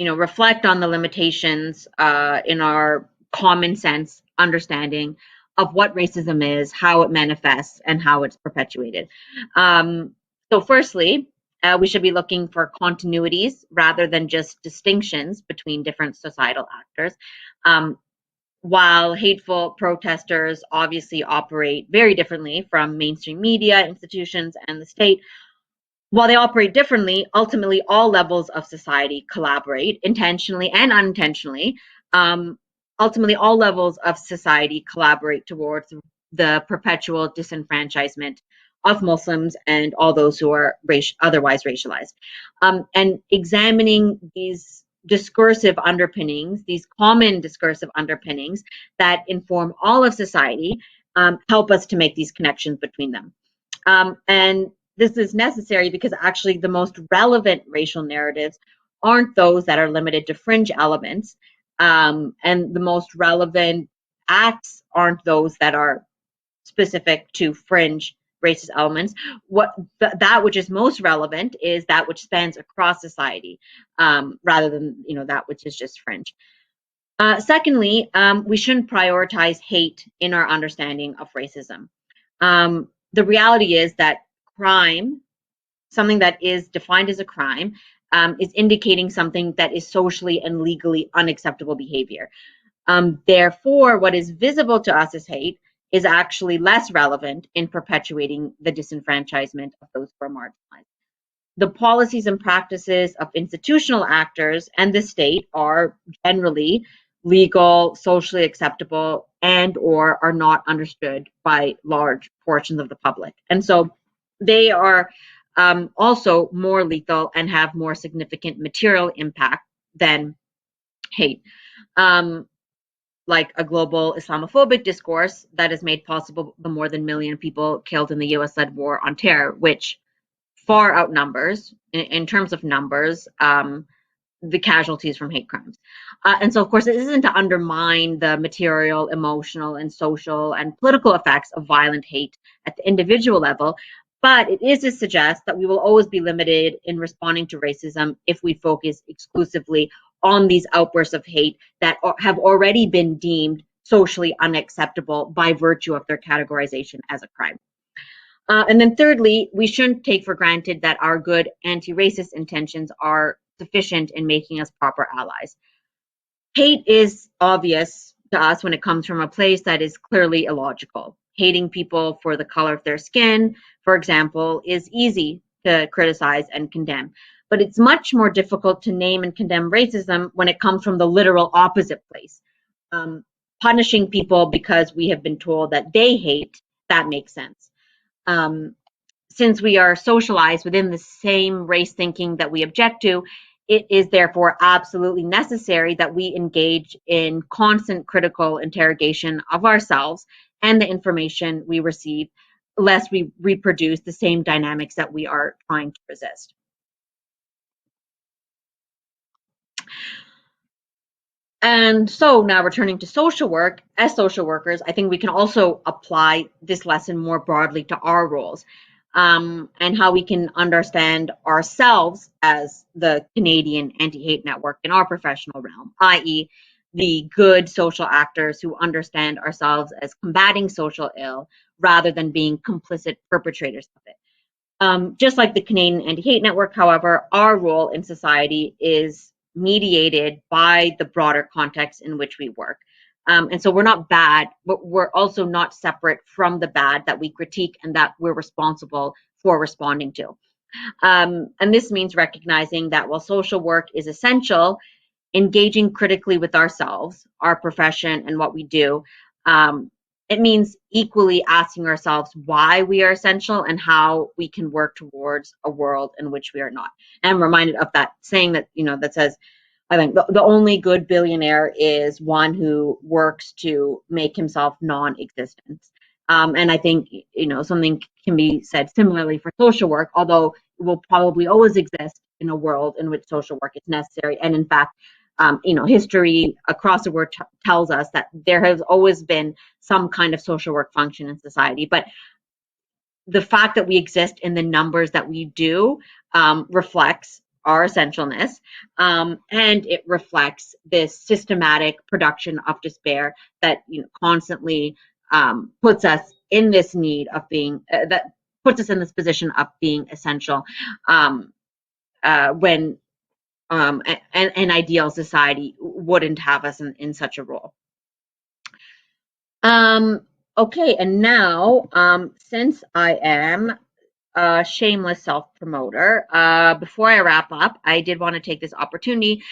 S2: reflect on the limitations in our common sense understanding of what racism is, how it manifests, and how it's perpetuated. So firstly, we should be looking for continuities rather than just distinctions between different societal actors. While hateful protesters obviously operate very differently from mainstream media, institutions, and the state, while they operate differently, ultimately all levels of society collaborate, intentionally and unintentionally. Ultimately, all levels of society collaborate towards the perpetual disenfranchisement of Muslims and all those who are otherwise racialized. And examining these discursive underpinnings, these common discursive underpinnings that inform all of society, help us to make these connections between them. And this is necessary because actually the most relevant racial narratives aren't those that are limited to fringe elements, and the most relevant acts aren't those that are specific to fringe racist elements. That which is most relevant is that which spans across society, rather than that which is just fringe. Secondly, we shouldn't prioritize hate in our understanding of racism. The reality is that crime, something that is defined as a crime, is indicating something that is socially and legally unacceptable behavior. Therefore, what is visible to us as hate is actually less relevant in perpetuating the disenfranchisement of those who are marginalized. The policies and practices of institutional actors and the state are generally legal, socially acceptable, and or are not understood by large portions of the public. And so they are also more lethal and have more significant material impact than hate. Like a global Islamophobic discourse that has made possible the more than 1 million people killed in the US-led war on terror, which far outnumbers, in terms of numbers, the casualties from hate crimes. And so, of course, it isn't to undermine the material, emotional, and social and political effects of violent hate at the individual level, but it is to suggest that we will always be limited in responding to racism if we focus exclusively on these outbursts of hate that have already been deemed socially unacceptable by virtue of their categorization as a crime. And then thirdly, we shouldn't take for granted that our good anti-racist intentions are sufficient in making us proper allies. Hate is obvious to us when it comes from a place that is clearly illogical. Hating people for the color of their skin, for example, is easy to criticize and condemn. But it's much more difficult to name and condemn racism when it comes from the literal opposite place. Punishing people because we have been told that they hate, that makes sense. Since we are socialized within the same race thinking that we object to, it is therefore absolutely necessary that we engage in constant critical interrogation of ourselves and the information we receive, lest we reproduce the same dynamics that we are trying to resist. And so now returning to social work, as social workers, I think we can also apply this lesson more broadly to our roles. And how we can understand ourselves as the Canadian anti-hate network in our professional realm, i.e. the good social actors who understand ourselves as combating social ill rather than being complicit perpetrators of it. Just like the Canadian anti-hate network, however, our role in society is mediated by the broader context in which we work. And so we're not bad, but we're also not separate from the bad that we critique and that we're responsible for responding to. And this means recognizing that while social work is essential, engaging critically with ourselves, our profession, and what we do, it means equally asking ourselves why we are essential and how we can work towards a world in which we are not. And I'm reminded of that saying that, that says, I think the only good billionaire is one who works to make himself non-existent. And I think, something can be said similarly for social work, although it will probably always exist in a world in which social work is necessary. And in fact, history across the world tells us that there has always been some kind of social work function in society. But the fact that we exist in the numbers that we do reflects our essentialness, and it reflects this systematic production of despair that constantly puts us in this need of being, that puts us in this position of being essential when an ideal society wouldn't have us in such a role. Okay, and now, since I am a shameless self-promoter, before I wrap up, I did want to take this opportunity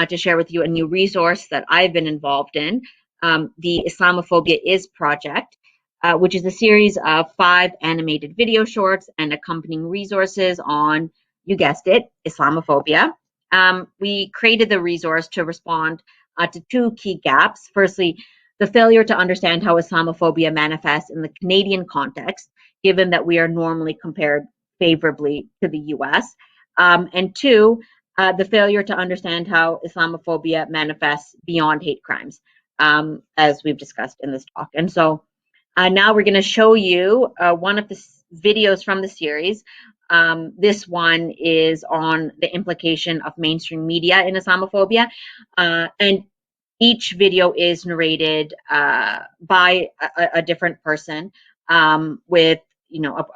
S2: to share with you a new resource that I've been involved in, the Islamophobia Is Project, which is a series of 5 animated video shorts and accompanying resources on, you guessed it, Islamophobia. We created the resource to respond to 2 key gaps. Firstly, the failure to understand how Islamophobia manifests in the Canadian context, given that we are normally compared favorably to the US. And 2, the failure to understand how Islamophobia manifests beyond hate crimes, as we've discussed in this talk. And so now we're going to show you one of the videos from the series. This one is on the implication of mainstream media in Islamophobia. And each video is narrated by a different person with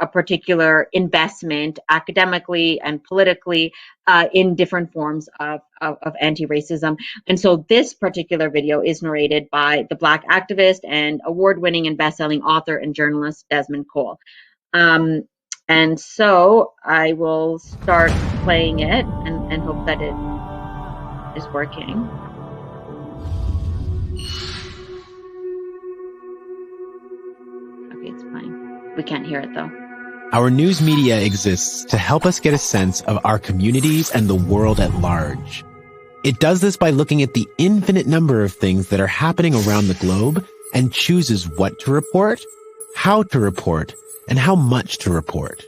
S2: a particular investment academically and politically in different forms of anti-racism. And so this particular video is narrated by the Black activist and award-winning and best-selling author and journalist Desmond Cole. And so I will start playing it and hope that it is working. Okay, it's playing. We can't hear it though.
S3: Our news media exists to help us get a sense of our communities and the world at large. It does this by looking at the infinite number of things that are happening around the globe and chooses what to report, how to report, and how much to report.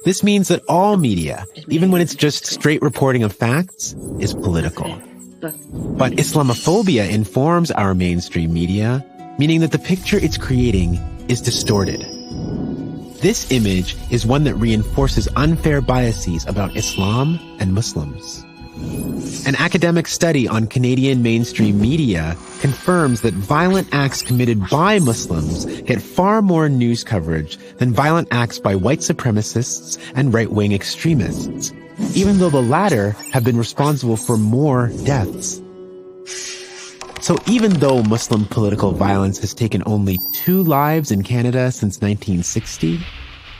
S3: This means that all media, even when it's just straight reporting of facts, is political. But Islamophobia informs our mainstream media, meaning that the picture it's creating is distorted. This image is one that reinforces unfair biases about Islam and Muslims. An academic study on Canadian mainstream media confirms that violent acts committed by Muslims get far more news coverage than violent acts by white supremacists and right-wing extremists, even though the latter have been responsible for more deaths. So even though Muslim political violence has taken only 2 lives in Canada since 1960,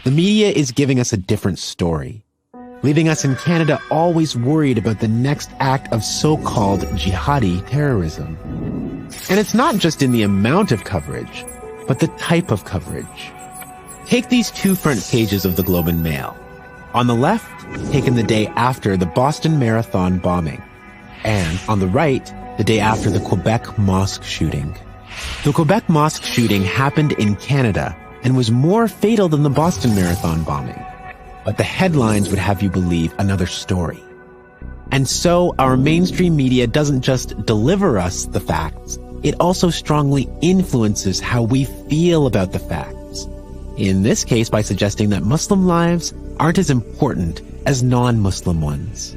S3: the media is giving us a different story, leaving us in Canada always worried about the next act of so-called jihadi terrorism. And it's not just in the amount of coverage, but the type of coverage. Take these 2 front pages of the Globe and Mail. On the left, taken the day after the Boston Marathon bombing, and on the right, the day after the Quebec mosque shooting. The Quebec mosque shooting happened in Canada and was more fatal than the Boston Marathon bombing. But the headlines would have you believe another story. And so our mainstream media doesn't just deliver us the facts, it also strongly influences how we feel about the facts. In this case, by suggesting that Muslim lives aren't as important as non-Muslim ones.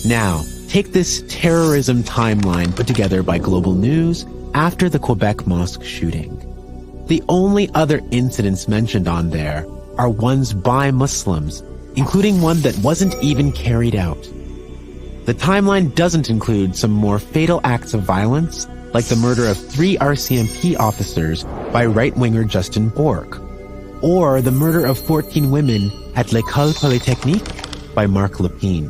S3: Now, take this terrorism timeline put together by Global News after the Quebec mosque shooting. The only other incidents mentioned on there are ones by Muslims, including one that wasn't even carried out. The timeline doesn't include some more fatal acts of violence, like the murder of 3 RCMP officers by right-winger Justin Bork, or the murder of 14 women at l'École Polytechnique by Marc Lepine.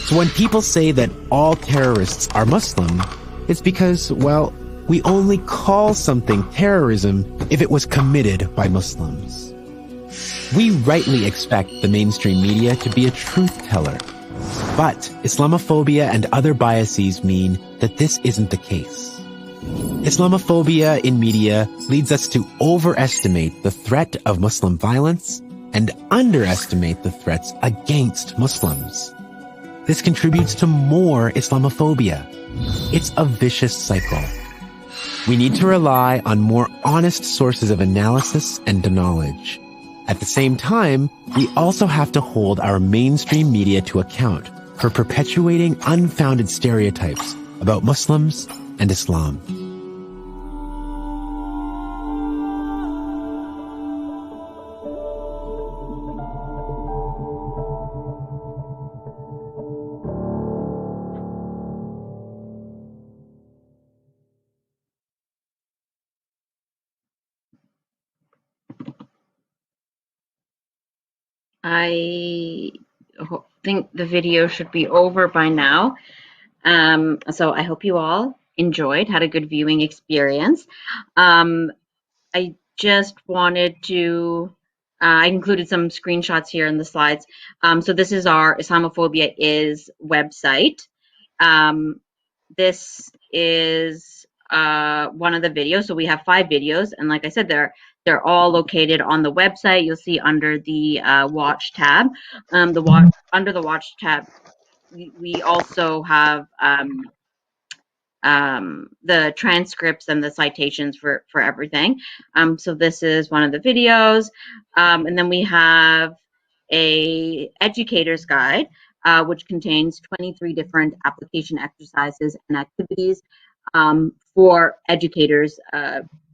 S3: So when people say that all terrorists are Muslim, it's because, well, we only call something terrorism if it was committed by Muslims. We rightly expect the mainstream media to be a truth teller. But Islamophobia and other biases mean that this isn't the case. Islamophobia in media leads us to overestimate the threat of Muslim violence and underestimate the threats against Muslims. This contributes to more Islamophobia. It's a vicious cycle. We need to rely on more honest sources of analysis and knowledge. At the same time, we also have to hold our mainstream media to account for perpetuating unfounded stereotypes about Muslims and Islam.
S2: I think the video should be over by now. So I hope you all enjoyed, had a good viewing experience. I just wanted to, I included some screenshots here in the slides. So this is our Islamophobia Is website. This is one of the videos. So we have 5 videos, and like I said, they're all located on the website. You'll see under the watch tab. Under the watch tab, we also have the transcripts and the citations for everything. So this is one of the videos, and then we have a educator's guide, which contains 23 different application exercises and activities for educators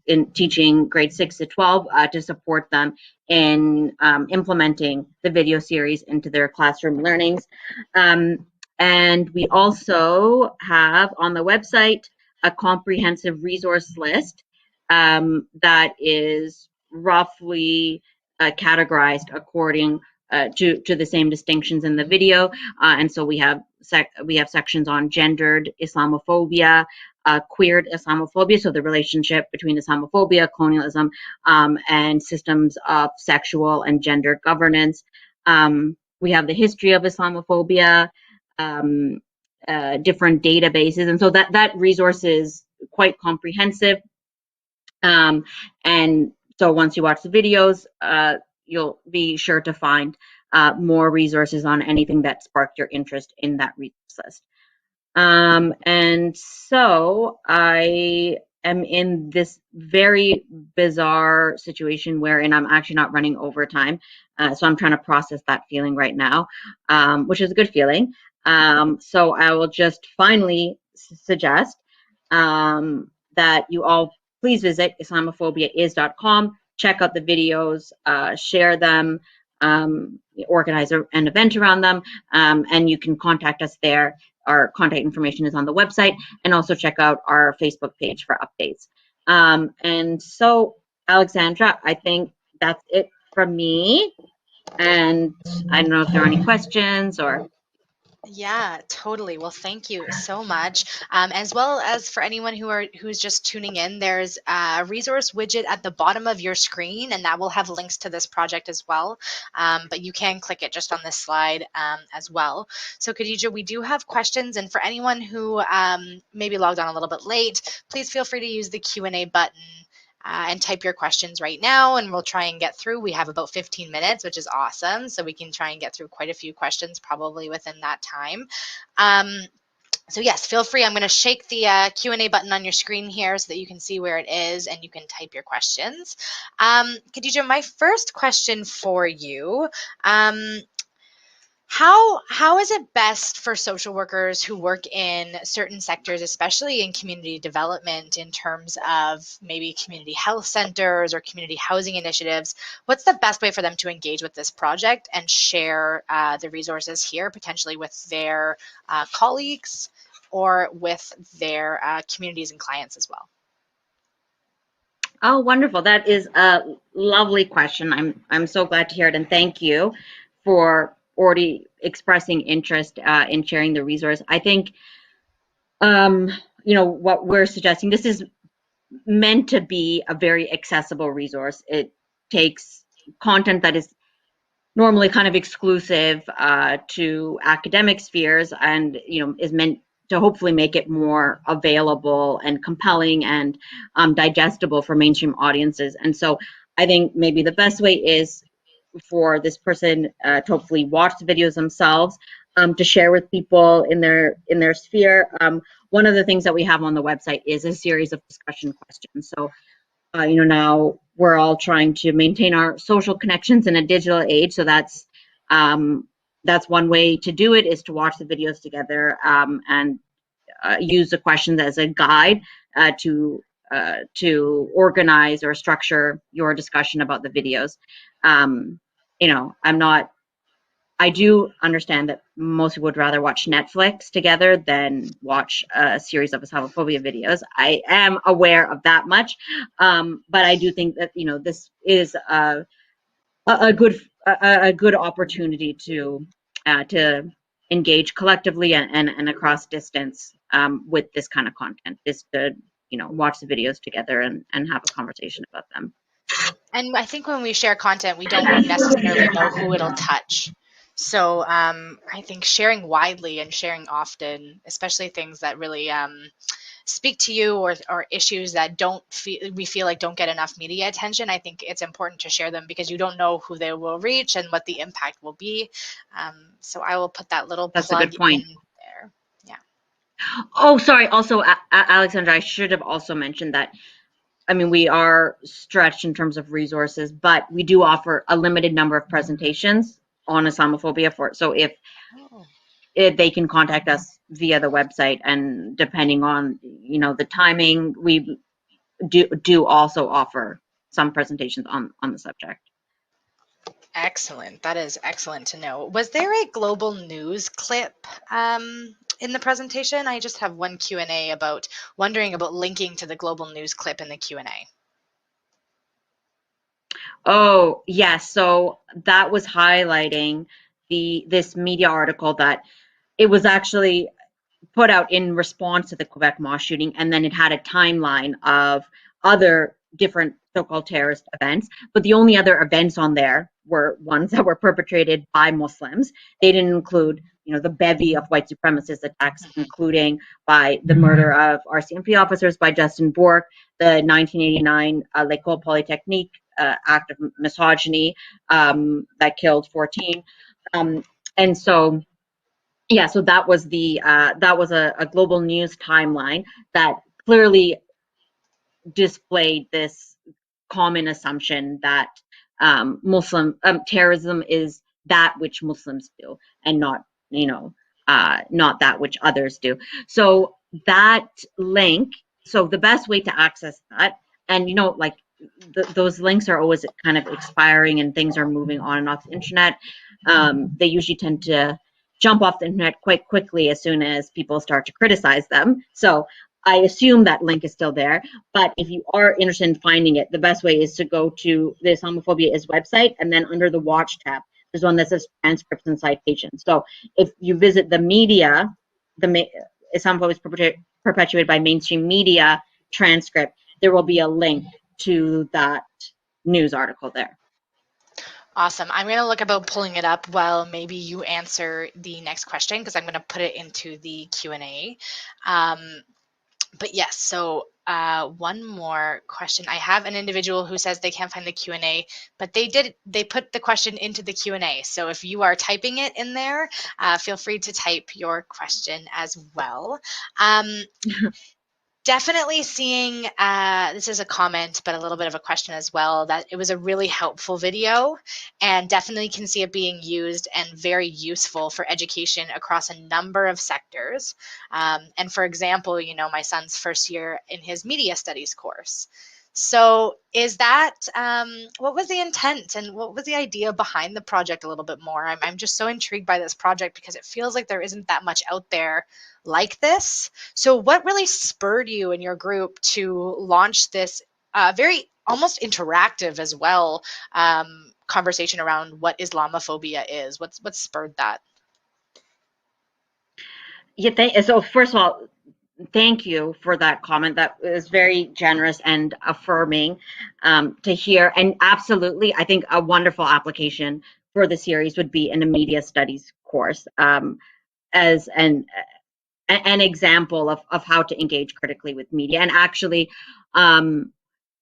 S2: in teaching grade 6 to 12 to support them in implementing the video series into their classroom learnings. And we also have on the website a comprehensive resource list that is roughly categorized according to the same distinctions in the video. And so we have sections on gendered Islamophobia, queered Islamophobia, so the relationship between Islamophobia, colonialism, and systems of sexual and gender governance. We have the history of Islamophobia, different databases, and so that resource is quite comprehensive. And so once you watch the videos, you'll be sure to find more resources on anything that sparked your interest in that resource list. And so I am in this very bizarre situation wherein I'm actually not running overtime. So I'm trying to process that feeling right now, which is a good feeling. So I will just finally suggest that you all please visit islamophobiais.com, check out the videos, share them, organize an event around them, and you can contact us there. Our contact information is on the website, and also check out our Facebook page for updates. And so, Alexandra, I think that's it from me. And I don't know if there are any questions or.
S1: Yeah, totally. Well, thank you so much. As well as for anyone who's just tuning in, there's a resource widget at the bottom of your screen, and that will have links to this project as well. But you can click it just on this slide as well. So, Khadija, we do have questions, and for anyone who maybe logged on a little bit late, please feel free to use the Q&A button and type your questions right now, and we'll try and get through. We have about 15 minutes, which is awesome. So we can try and get through quite a few questions probably within that time. So yes, feel free. I'm going to shake the Q&A button on your screen here so that you can see where it is and you can type your questions. Khadija, my first question for you, how is it best for social workers who work in certain sectors, especially in community development, in terms of maybe community health centers or community housing initiatives? What's the best way for them to engage with this project and share the resources here, potentially with their colleagues or with their communities and clients as well?
S2: Oh, wonderful. That is a lovely question. I'm so glad to hear it, and thank you for already expressing interest in sharing the resource. I think what we're suggesting, this is meant to be a very accessible resource. It takes content that is normally kind of exclusive to academic spheres, and is meant to hopefully make it more available and compelling and digestible for mainstream audiences. And so I think maybe the best way is for this person to hopefully watch the videos themselves, to share with people in their sphere. One of the things that we have on the website is a series of discussion questions. So now we're all trying to maintain our social connections in a digital age. So that's one way to do it, is to watch the videos together and use the questions as a guide to organize or structure your discussion about the videos. I do understand that most people would rather watch Netflix together than watch a series of Islamophobia videos. I am aware of that much, but I do think that this is a good opportunity to engage collectively and across distance with this kind of content, is to watch the videos together and have a conversation about them.
S1: And I think when we share content, we don't necessarily know who it'll touch. So I think sharing widely and sharing often, especially things that really speak to you, or issues that we feel like don't get enough media attention, I think it's important to share them because you don't know who they will reach and what the impact will be. So I will put that little plug in there. Yeah.
S2: Oh, sorry. Also, Alexandra, I should have also mentioned that, we are stretched in terms of resources, but we do offer a limited number of presentations on Islamophobia. So if they can contact us via the website, and depending on the timing, we do also offer some presentations on the subject.
S1: Excellent. That is excellent to know. Was there a global news clip in the presentation? I just have one Q&A wondering about linking to the global news clip in the Q&A.
S2: Oh, yes. So that was highlighting this media article that it was actually put out in response to the Quebec mosque shooting, and then it had a timeline of other different so-called terrorist events. But the only other events on there were ones that were perpetrated by Muslims. They didn't include, the bevy of white supremacist attacks, including by the murder of RCMP officers by Justin Bourque, the 1989 L'École Polytechnique act of misogyny that killed 14. And so, yeah, so that was a global news timeline that clearly displayed this common assumption that Muslim terrorism is that which Muslims do, and not, not that which others do. So that link, so the best way to access that, and like those links are always kind of expiring and things are moving on and off the internet. They usually tend to jump off the internet quite quickly as soon as people start to criticize them. So I assume that link is still there, but if you are interested in finding it, the best way is to go to the Islamophobia is website, and then under the watch tab, there's one that says transcripts and citations. So if you visit the media, the Islamophobia is perpetuated by mainstream media transcript, there will be a link to that news article there.
S1: Awesome. I'm going to look about pulling it up while maybe you answer the next question, because I'm going to put it into the Q&A. But yes, so one more question. I have an individual who says they can't find the Q&A, but they put the question into the Q&A. So if you are typing it in there, feel free to type your question as well. Definitely seeing, this is a comment, but a little bit of a question as well, that it was a really helpful video, and definitely can see it being used and very useful for education across a number of sectors. And for example, my son's first year in his media studies course. So is that, what was the intent and what was the idea behind the project a little bit more? I'm just so intrigued by this project because it feels like there isn't that much out there like this. So what really spurred you and your group to launch this very almost interactive as well conversation around what Islamophobia is? What spurred that?
S2: Yeah, so first of all, thank you for that comment. That is very generous and affirming to hear. And absolutely, I think a wonderful application for the series would be in a media studies course as an example of how to engage critically with media. And actually,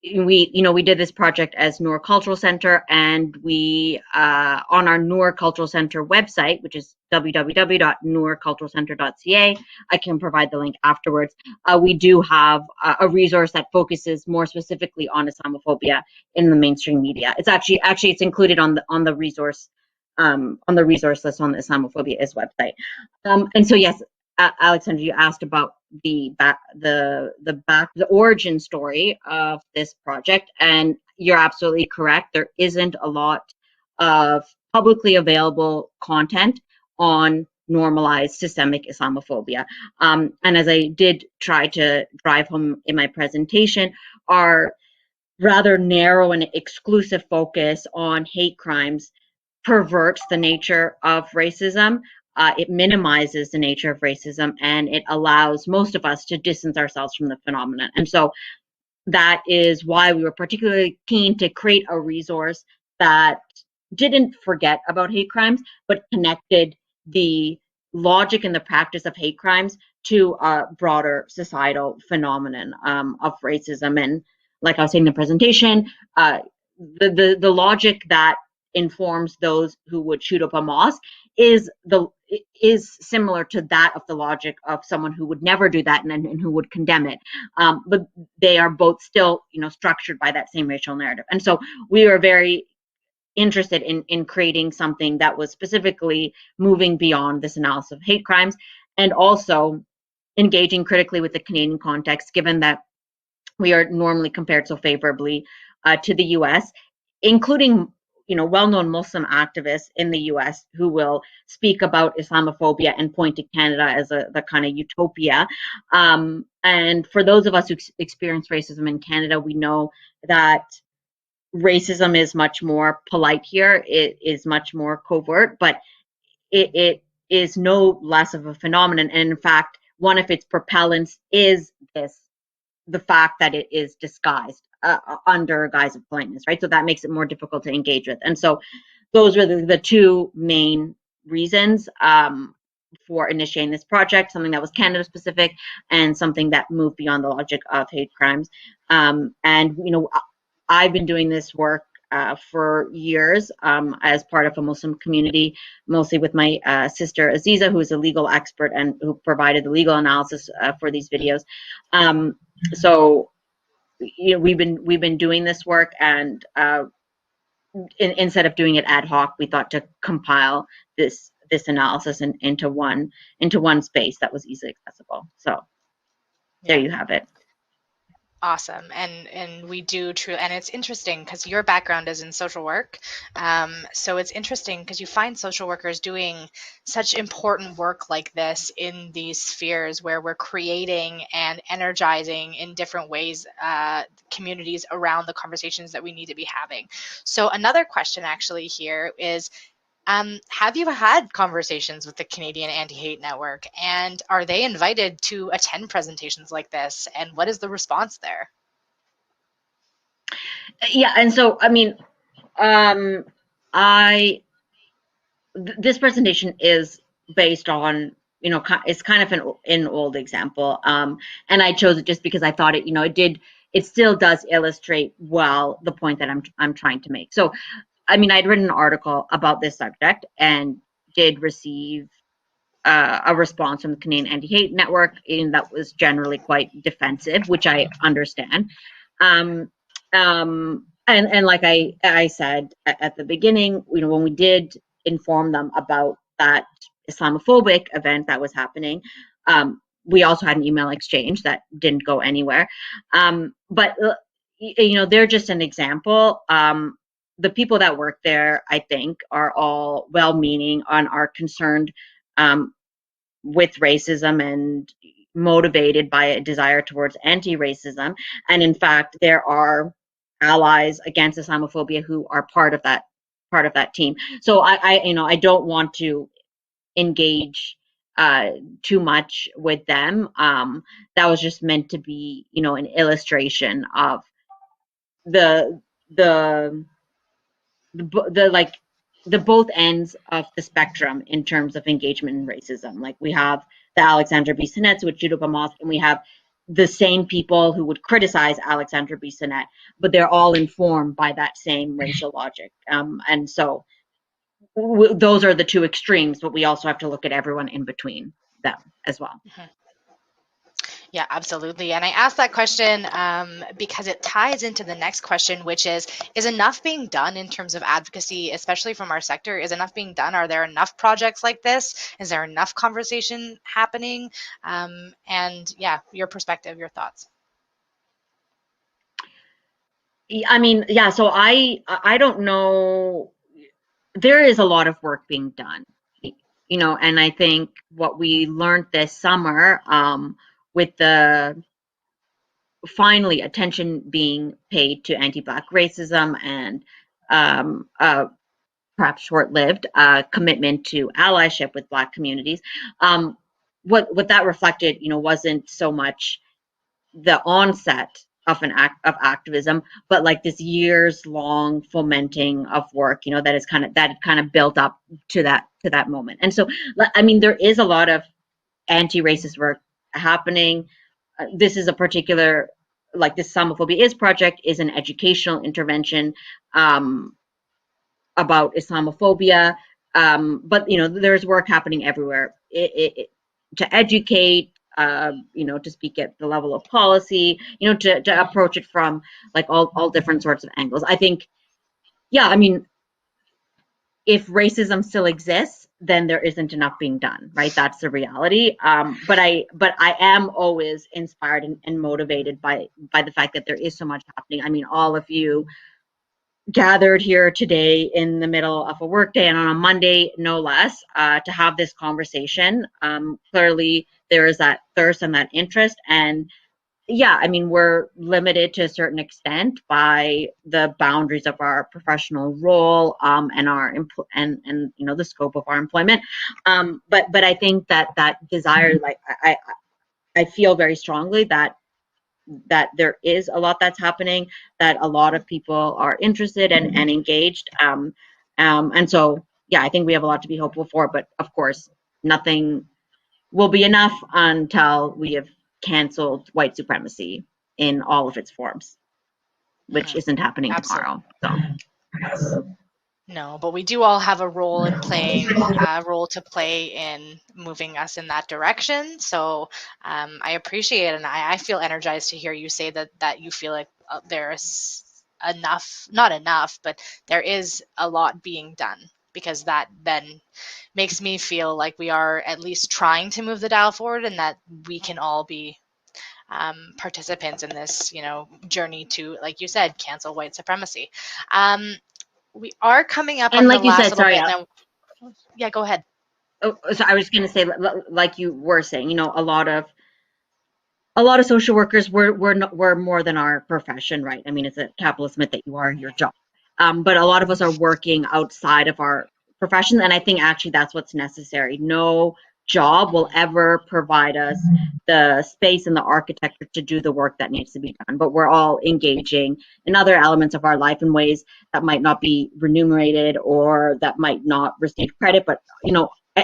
S2: we did this project as Noor Cultural Center, and we on our Noor Cultural Center website, which is www.noorculturalcenter.ca, I can provide the link afterwards. We do have a resource that focuses more specifically on Islamophobia in the mainstream media. It's actually it's included on the resource list on the Islamophobia is website. And so yes, Alexandra, you asked about the origin story of this project, and you're absolutely correct. There isn't a lot of publicly available content on normalized systemic Islamophobia. And as I did try to drive home in my presentation, our rather narrow and exclusive focus on hate crimes perverts the nature of racism. It minimizes the nature of racism, and it allows most of us to distance ourselves from the phenomenon. And so that is why we were particularly keen to create a resource that didn't forget about hate crimes, but connected the logic and the practice of hate crimes to a broader societal phenomenon of racism. And like I was saying in the presentation, the logic that informs those who would shoot up a mosque is similar to that of the logic of someone who would never do that and who would condemn it. But they are both still, structured by that same racial narrative. And so we were very interested in creating something that was specifically moving beyond this analysis of hate crimes, and also engaging critically with the Canadian context, given that we are normally compared so favorably to the US, including well-known Muslim activists in the US who will speak about Islamophobia and point to Canada as the kind of utopia. And for those of us who experience racism in Canada, we know that racism is much more polite here. It is much more covert, but it is no less of a phenomenon. And in fact, one of its propellants is the fact that it is disguised under a guise of politeness, right? So that makes it more difficult to engage with. And so those were the two main reasons for initiating this project, something that was Canada specific and something that moved beyond the logic of hate crimes. And, I've been doing this work for years as part of a Muslim community, mostly with my sister Aziza, who is a legal expert and who provided the legal analysis for these videos. So we've been doing this work, and instead of doing it ad hoc, we thought to compile this analysis into one space that was easily accessible. So there you have it.
S1: Awesome. And we do true, and it's interesting because your background is in social work. So it's interesting because you find social workers doing such important work like this in these spheres where we're creating and energizing in different ways communities around the conversations that we need to be having. So another question actually here is, have you had conversations with the Canadian Anti-Hate Network, and are they invited to attend presentations like this? And what is the response there?
S2: Yeah, and so I mean, this presentation is based on, it's kind of an old example, and I chose it just because I thought it still does illustrate well the point that I'm trying to make. So I mean, I'd written an article about this subject and did receive a response from the Canadian Anti-Hate Network, and that was generally quite defensive, which I understand. And like I said at the beginning, when we did inform them about that Islamophobic event that was happening, we also had an email exchange that didn't go anywhere. But they're just an example. The people that work there, I think, are all well-meaning and are concerned with racism and motivated by a desire towards anti-racism. And in fact, there are allies against Islamophobia who are part of that team. So I don't want to engage too much with them. That was just meant to be, an illustration of the both ends of the spectrum in terms of engagement in racism. Like, we have the Alexandra Bissonnette with Judo Bamoth, and we have the same people who would criticize Alexandra Bissonnette, but they're all informed by that same racial logic. And so those are the two extremes, but we also have to look at everyone in between them as well.
S1: Mm-hmm. Yeah, absolutely. And I asked that question because it ties into the next question, which is enough being done in terms of advocacy, especially from our sector? Is enough being done? Are there enough projects like this? Is there enough conversation happening? And yeah, your perspective, your thoughts.
S2: I mean, yeah, so I don't know. There is a lot of work being done, and I think what we learned this summer, with the finally attention being paid to anti-Black racism and perhaps short-lived commitment to allyship with Black communities, what that reflected, wasn't so much the onset of an act of activism, but like this years-long fomenting of work, that kind of built up to that moment. And so, I mean, there is a lot of anti-racist work happening. This is a particular, like, this Islamophobia Is project is an educational intervention about Islamophobia, but there's work happening everywhere to educate, to speak at the level of policy, to approach it from like all different sorts of angles. I think, yeah, I mean, if racism still exists, then there isn't enough being done, right? That's the reality. But I am always inspired and motivated by the fact that there is so much happening. I mean, all of you gathered here today in the middle of a workday and on a Monday, no less, to have this conversation. Clearly, there is that thirst and that interest. And yeah, I mean, we're limited to a certain extent by the boundaries of our professional role, and our and the scope of our employment. But I think that desire, like, I feel very strongly that there is a lot that's happening, that a lot of people are interested and engaged. And so, yeah, I think we have a lot to be hopeful for, but of course, nothing will be enough until we have canceled white supremacy in all of its forms, which isn't happening tomorrow. So.
S1: No, but we do all have a role in playing, a role to play in moving us in that direction. So I appreciate it, and I feel energized to hear you say that you feel like there's enough, not enough, but there is a lot being done, because that then makes me feel like we are at least trying to move the dial forward, and that we can all be participants in this, journey to, like you said, cancel white supremacy. We are coming up
S2: And
S1: on the
S2: like you
S1: last
S2: said,
S1: little
S2: sorry,
S1: bit now. Yeah, go ahead.
S2: so I was going to say, like you were saying, a lot of social workers we're more than our profession, right? I mean, it's a capitalist myth that you are your job, but a lot of us are working outside of our profession, and I think actually that's what's necessary. No job will ever provide us the space and the architecture to do the work that needs to be done, but we're all engaging in other elements of our life in ways that might not be remunerated or that might not receive credit, but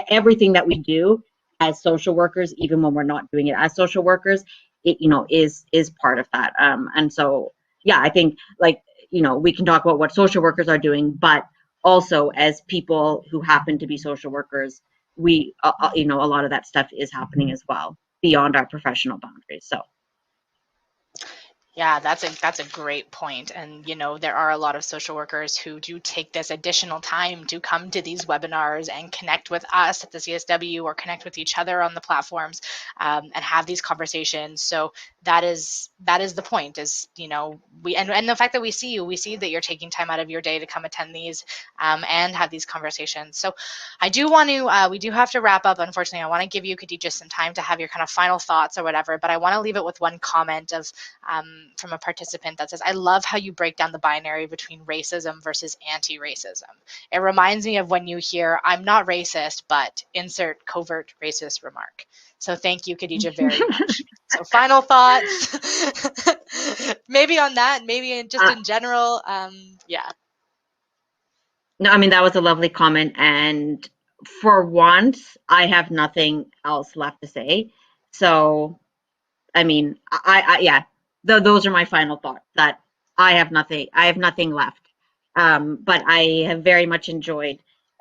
S2: everything that we do as social workers, even when we're not doing it as social workers, it is part of that. And so yeah, I think, like, we can talk about what social workers are doing, but also as people who happen to be social workers, we a lot of that stuff is happening as well beyond our professional boundaries. So
S1: Yeah, that's a great point. And there are a lot of social workers who do take this additional time to come to these webinars and connect with us at the CSW, or connect with each other on the platforms, and have these conversations. So that is the point. Is we and the fact that we see that you're taking time out of your day to come attend these, and have these conversations. So I do want to. We do have to wrap up. Unfortunately, I want to give you, Khadija, some time to have your kind of final thoughts or whatever. But I want to leave it with one comment of from a participant that says, I love how you break down the binary between racism versus anti-racism. It reminds me of when you hear, I'm not racist, but insert covert racist remark. So thank you, Khadija, very much. So final thoughts, maybe on that, maybe just in general. Yeah.
S2: no, I mean, that was a lovely comment, and for once I have nothing else left to say. So I mean, yeah, those are my final thoughts. That I have nothing left. But I have very much uh,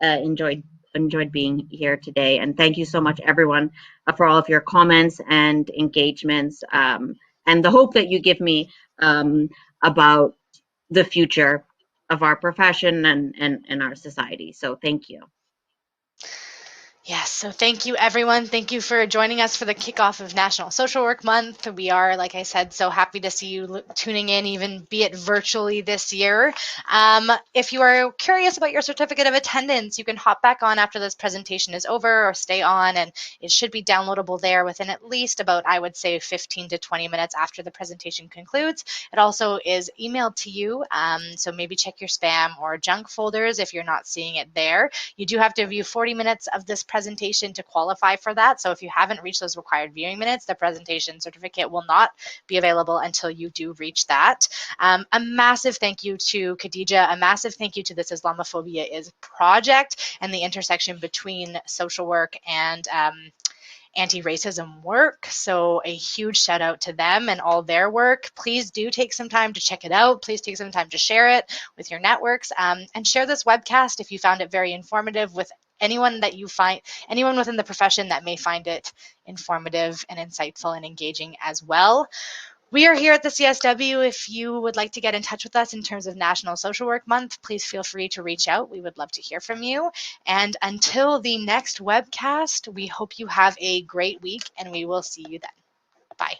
S2: enjoyed, enjoyed being here today, and thank you so much, everyone, for all of your comments and engagements, and the hope that you give me about the future of our profession and our society. So thank you.
S1: Yes, so thank you, everyone. Thank you for joining us for the kickoff of National Social Work Month. We are, like I said, so happy to see you tuning in, even be it virtually this year. If you are curious about your certificate of attendance, you can hop back on after this presentation is over, or stay on, and it should be downloadable there within at least about, I would say, 15 to 20 minutes after the presentation concludes. It also is emailed to you, so maybe check your spam or junk folders if you're not seeing it there. You do have to view 40 minutes of this presentation to qualify for that. So if you haven't reached those required viewing minutes, the presentation certificate will not be available until you do reach that. A massive thank you to Khadija, a massive thank you to this Islamophobia is project and the intersection between social work and anti-racism work. So a huge shout out to them and all their work. Please do take some time to check it out. Please take some time to share it with your networks, and share this webcast if you found it very informative with anyone within the profession that may find it informative and insightful and engaging as well. We are here at the CSW. If you would like to get in touch with us in terms of National Social Work Month, please feel free to reach out. We would love to hear from you. And until the next webcast, we hope you have a great week, and we will see you then. Bye.